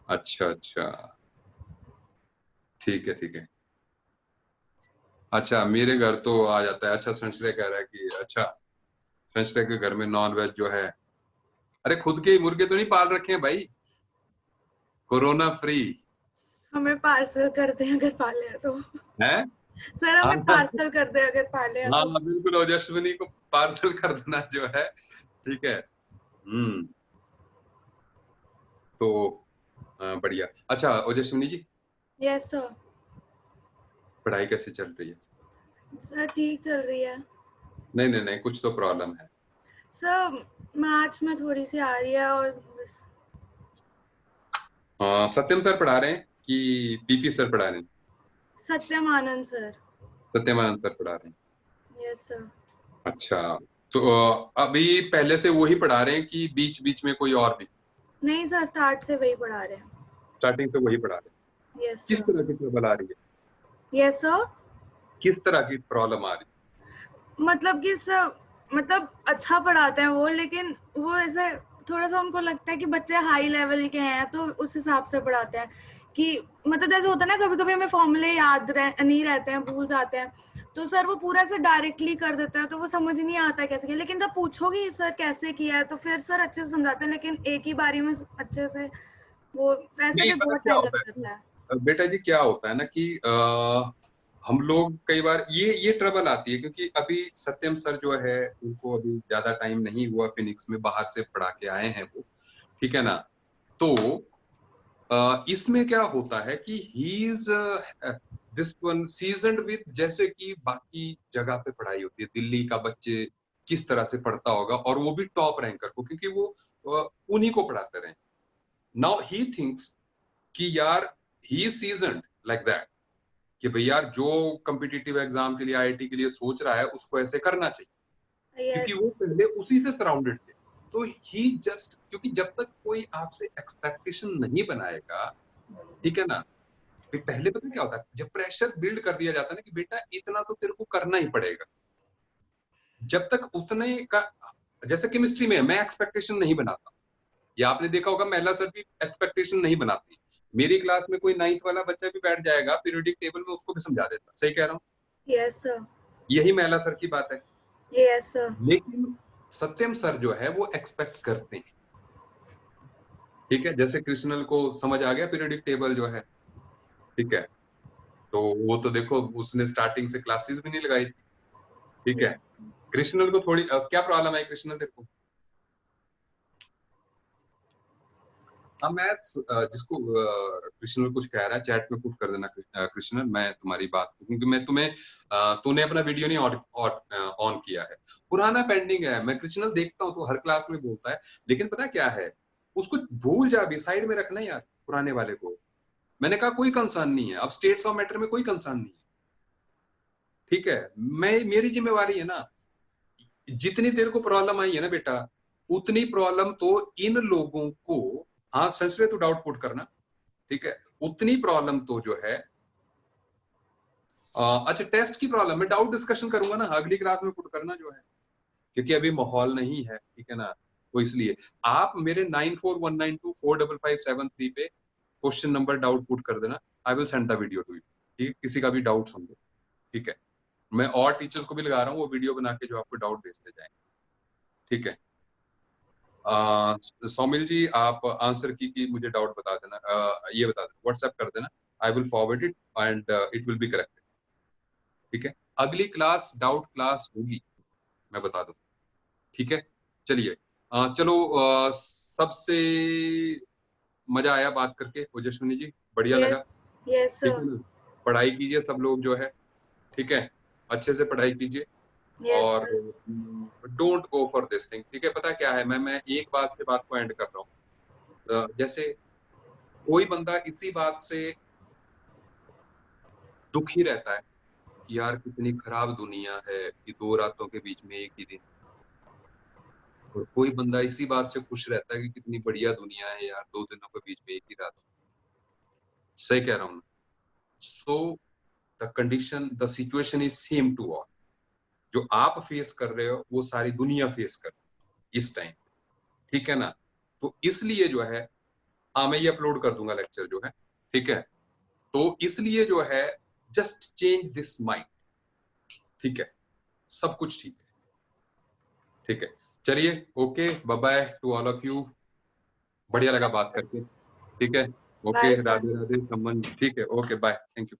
अच्छा अच्छा, ठीक है ठीक है। अच्छा, मेरे घर तो आ जाता है। अच्छा, संश्रय कह रहा है कि अच्छा, संश्रय के घर में नॉन वेज जो है, अरे खुद के ही मुर्गे तो नहीं पाल रखे हैं भाई, कोरोना फ्री हमें पार्सल करते हैं अगर पाले हैं तो। है। सर हाँ हमें पार्सल करते हैं अगर पाले हैं हाँ, तो। बिल्कुल, ओजस्विनी को पार्सल कर देना जो है, ठीक है। तो बढ़िया। अच्छा ओजस्विनी जी, यस सर। पढ़ाई कैसे चल रही है? सर ठीक चल रही है नहीं नहीं नहीं, कुछ तो प्रॉब्लम है। सर। मैथ्स में थोड़ी सी आ रही है और बस। सत्यम सर पढ़ा रहे हैं कि पीपी सर पढ़ा रहे हैं? सत्यम आनंद सर। सत्यमानंद सर पढ़ा रहे हैं। Yes sir. अच्छा, तो अभी पहले से वही पढ़ा रहे हैं कि बीच बीच में कोई और भी? नहीं सर, स्टार्ट से वही पढ़ा रहे हैं। स्टार्टिंग से वही पढ़ा रहे हैं। यस किस सर। तरह की ट्रबल आ रही है? Yes sir. किस तरह की प्रॉब्लम आ रही मतलब कि सर, मतलब अच्छा पढ़ाते हैं वो, लेकिन वो ऐसे थोड़ा सा उनको लगता है कि बच्चे हाई लेवल के हैं तो उस हिसाब से पढ़ाते हैं कि मतलब जैसे होता है ना, कभी कभी हमें फॉर्मूले नहीं रहते हैं, भूल जाते हैं, तो सर वो पूरा से डायरेक्टली कर देते हैं तो वो समझ नहीं आता है कैसे किया। लेकिन जब पूछोगे सर कैसे किया है तो फिर सर अच्छे से समझाते हैं, लेकिन एक ही बारी में अच्छे से वो वैसे नहीं, भी पता बहुत क्या टाइम होता लग है जाता है। बेटा जी, क्या होता है ना कि हम लोग कई बार ये ट्रबल आती है क्योंकि अभी सत्यम सर जो है, उनको अभी ज्यादा टाइम नहीं हुआ, फिनिक्स में बाहर से पढ़ा के आए हैं वो, ठीक है ना। तो इसमें क्या होता है कि he is this one seasoned with, जैसे कि बाकी जगह पे पढ़ाई होती है, दिल्ली का बच्चे किस तरह से पढ़ता होगा, और वो भी टॉप रैंकर को, क्योंकि वो उन्हीं को पढ़ाते रहे। नाउ ही थिंक्स कि यार he is seasoned like that, कि भाई यार जो कॉम्पिटिटिव एग्जाम के लिए, आईआईटी के लिए सोच रहा है उसको ऐसे करना चाहिए, क्योंकि यस। वो पहले उसी से सराउंडेड थे। तो ही जस्ट, क्योंकि जब तक कोई आपसे एक्सपेक्टेशन नहीं बनाएगा, ठीक है ना, फिर पहले पता क्या होता है, जब प्रेशर बिल्ड कर दिया जाता है ना कि बेटा इतना तो तेरे को करना ही पड़ेगा, जब तक उतने का, जैसे केमिस्ट्री में मैं एक्सपेक्टेशन नहीं बनाता, या आपने देखा होगा महिला सर भी एक्सपेक्टेशन नहीं बनाती, मेरी क्लास में कोई 9th वाला बच्चा भी बैठ जाएगा पीरियडिक टेबल में, उसको भी समझा देता। सही कह रहा हूँ? Yes sir. यही महिला सर की बात है। Yes sir. लेकिन सत्यम सर जो है वो एक्सपेक्ट करते हैं, ठीक है, जैसे कृष्णल को समझ आ गया पीरियडिक टेबल जो है, ठीक है, तो वो तो देखो उसने स्टार्टिंग से क्लासेस भी नहीं लगाई थी, ठीक है। कृष्णल को थोड़ी क्या प्रॉब्लम है कृष्णल, देखो हाँ, मैथ्स जिसको कृष्णल कुछ कह रहा है चैट में पुट कर देना कृष्णल, मैं तुम्हारी बात, क्योंकि मैं तुम्हें तूने अपना वीडियो नहीं ऑन किया है, पुराना पेंडिंग है। मैं कृष्णल देखता हूँ तो हर क्लास में बोलता है, लेकिन पता क्या है, उसको भूल जा भी, साइड में रखना यार पुराने वाले को। मैंने कहा कोई कंसर्न नहीं है, अब स्टेट्स ऑफ मैटर में कोई कंसर्न नहीं है, ठीक है। मेरी जिम्मेवारी है ना, जितनी देर को प्रॉब्लम आई है ना बेटा, उतनी प्रॉब्लम तो इन लोगों को, हाँ संशय तो डाउट पुट करना, ठीक है, उतनी प्रॉब्लम तो जो है अच्छा टेस्ट की प्रॉब्लम में डाउट डिस्कशन करूंगा ना, अगली क्लास में पुट करना जो है, क्योंकि अभी माहौल नहीं है, ठीक है ना। तो इसलिए आप मेरे 9419245573 पे क्वेश्चन नंबर डाउट पुट कर देना, I will send the video to you, ठीक, किसी का भी डाउट सुन लो, ठीक है। मैं और टीचर्स को भी लगा रहा हूँ, वो वीडियो बना के जो आपको डाउट भेजते जाएंगे, ठीक है। सौमिल जी आप आंसर की मुझे डाउट बता देना, ये बता देना, व्हाट्सएप कर देना, I will forward it and it will be corrected, ठीक है। अगली क्लास डाउट क्लास होगी, मैं बता दूं, ठीक है। चलिए चलो, सबसे मजा आया बात करके ओजस्विनी जी, बढ़िया यस। लगा, यस ठीक सर। है ना। पढ़ाई कीजिए सब लोग जो है, ठीक है, अच्छे से पढ़ाई कीजिए, यस और sir. Don't go for this thing, ठीक है। पता क्या है, मैं एक बात से बात को एंड कर रहा हूँ, जैसे कोई बंदा इसी बात से दुखी रहता है कि यार कितनी खराब दुनिया है कि 2 रातों के बीच में एक ही दिन, और कोई बंदा इसी बात से खुश रहता है कि कितनी बढ़िया दुनिया है यार, 2 दिनों के बीच में एक ही रात। सही कह रहा हूँ। So the condition, the situation is same to all. जो आप फेस कर रहे हो वो सारी दुनिया फेस कर रही है इस टाइम, ठीक है ना। तो इसलिए जो है, हाँ मैं ये अपलोड कर दूंगा लेक्चर जो है, ठीक है। तो इसलिए जो है जस्ट चेंज दिस माइंड, ठीक है, सब कुछ ठीक है, ठीक है। चलिए, okay, bye bye to all of you. बढ़िया लगा बात करके, ठीक है। Okay, Bye, sir. Radhe Radhe, संबंध, ठीक है, ओके, बाय, थैंक यू।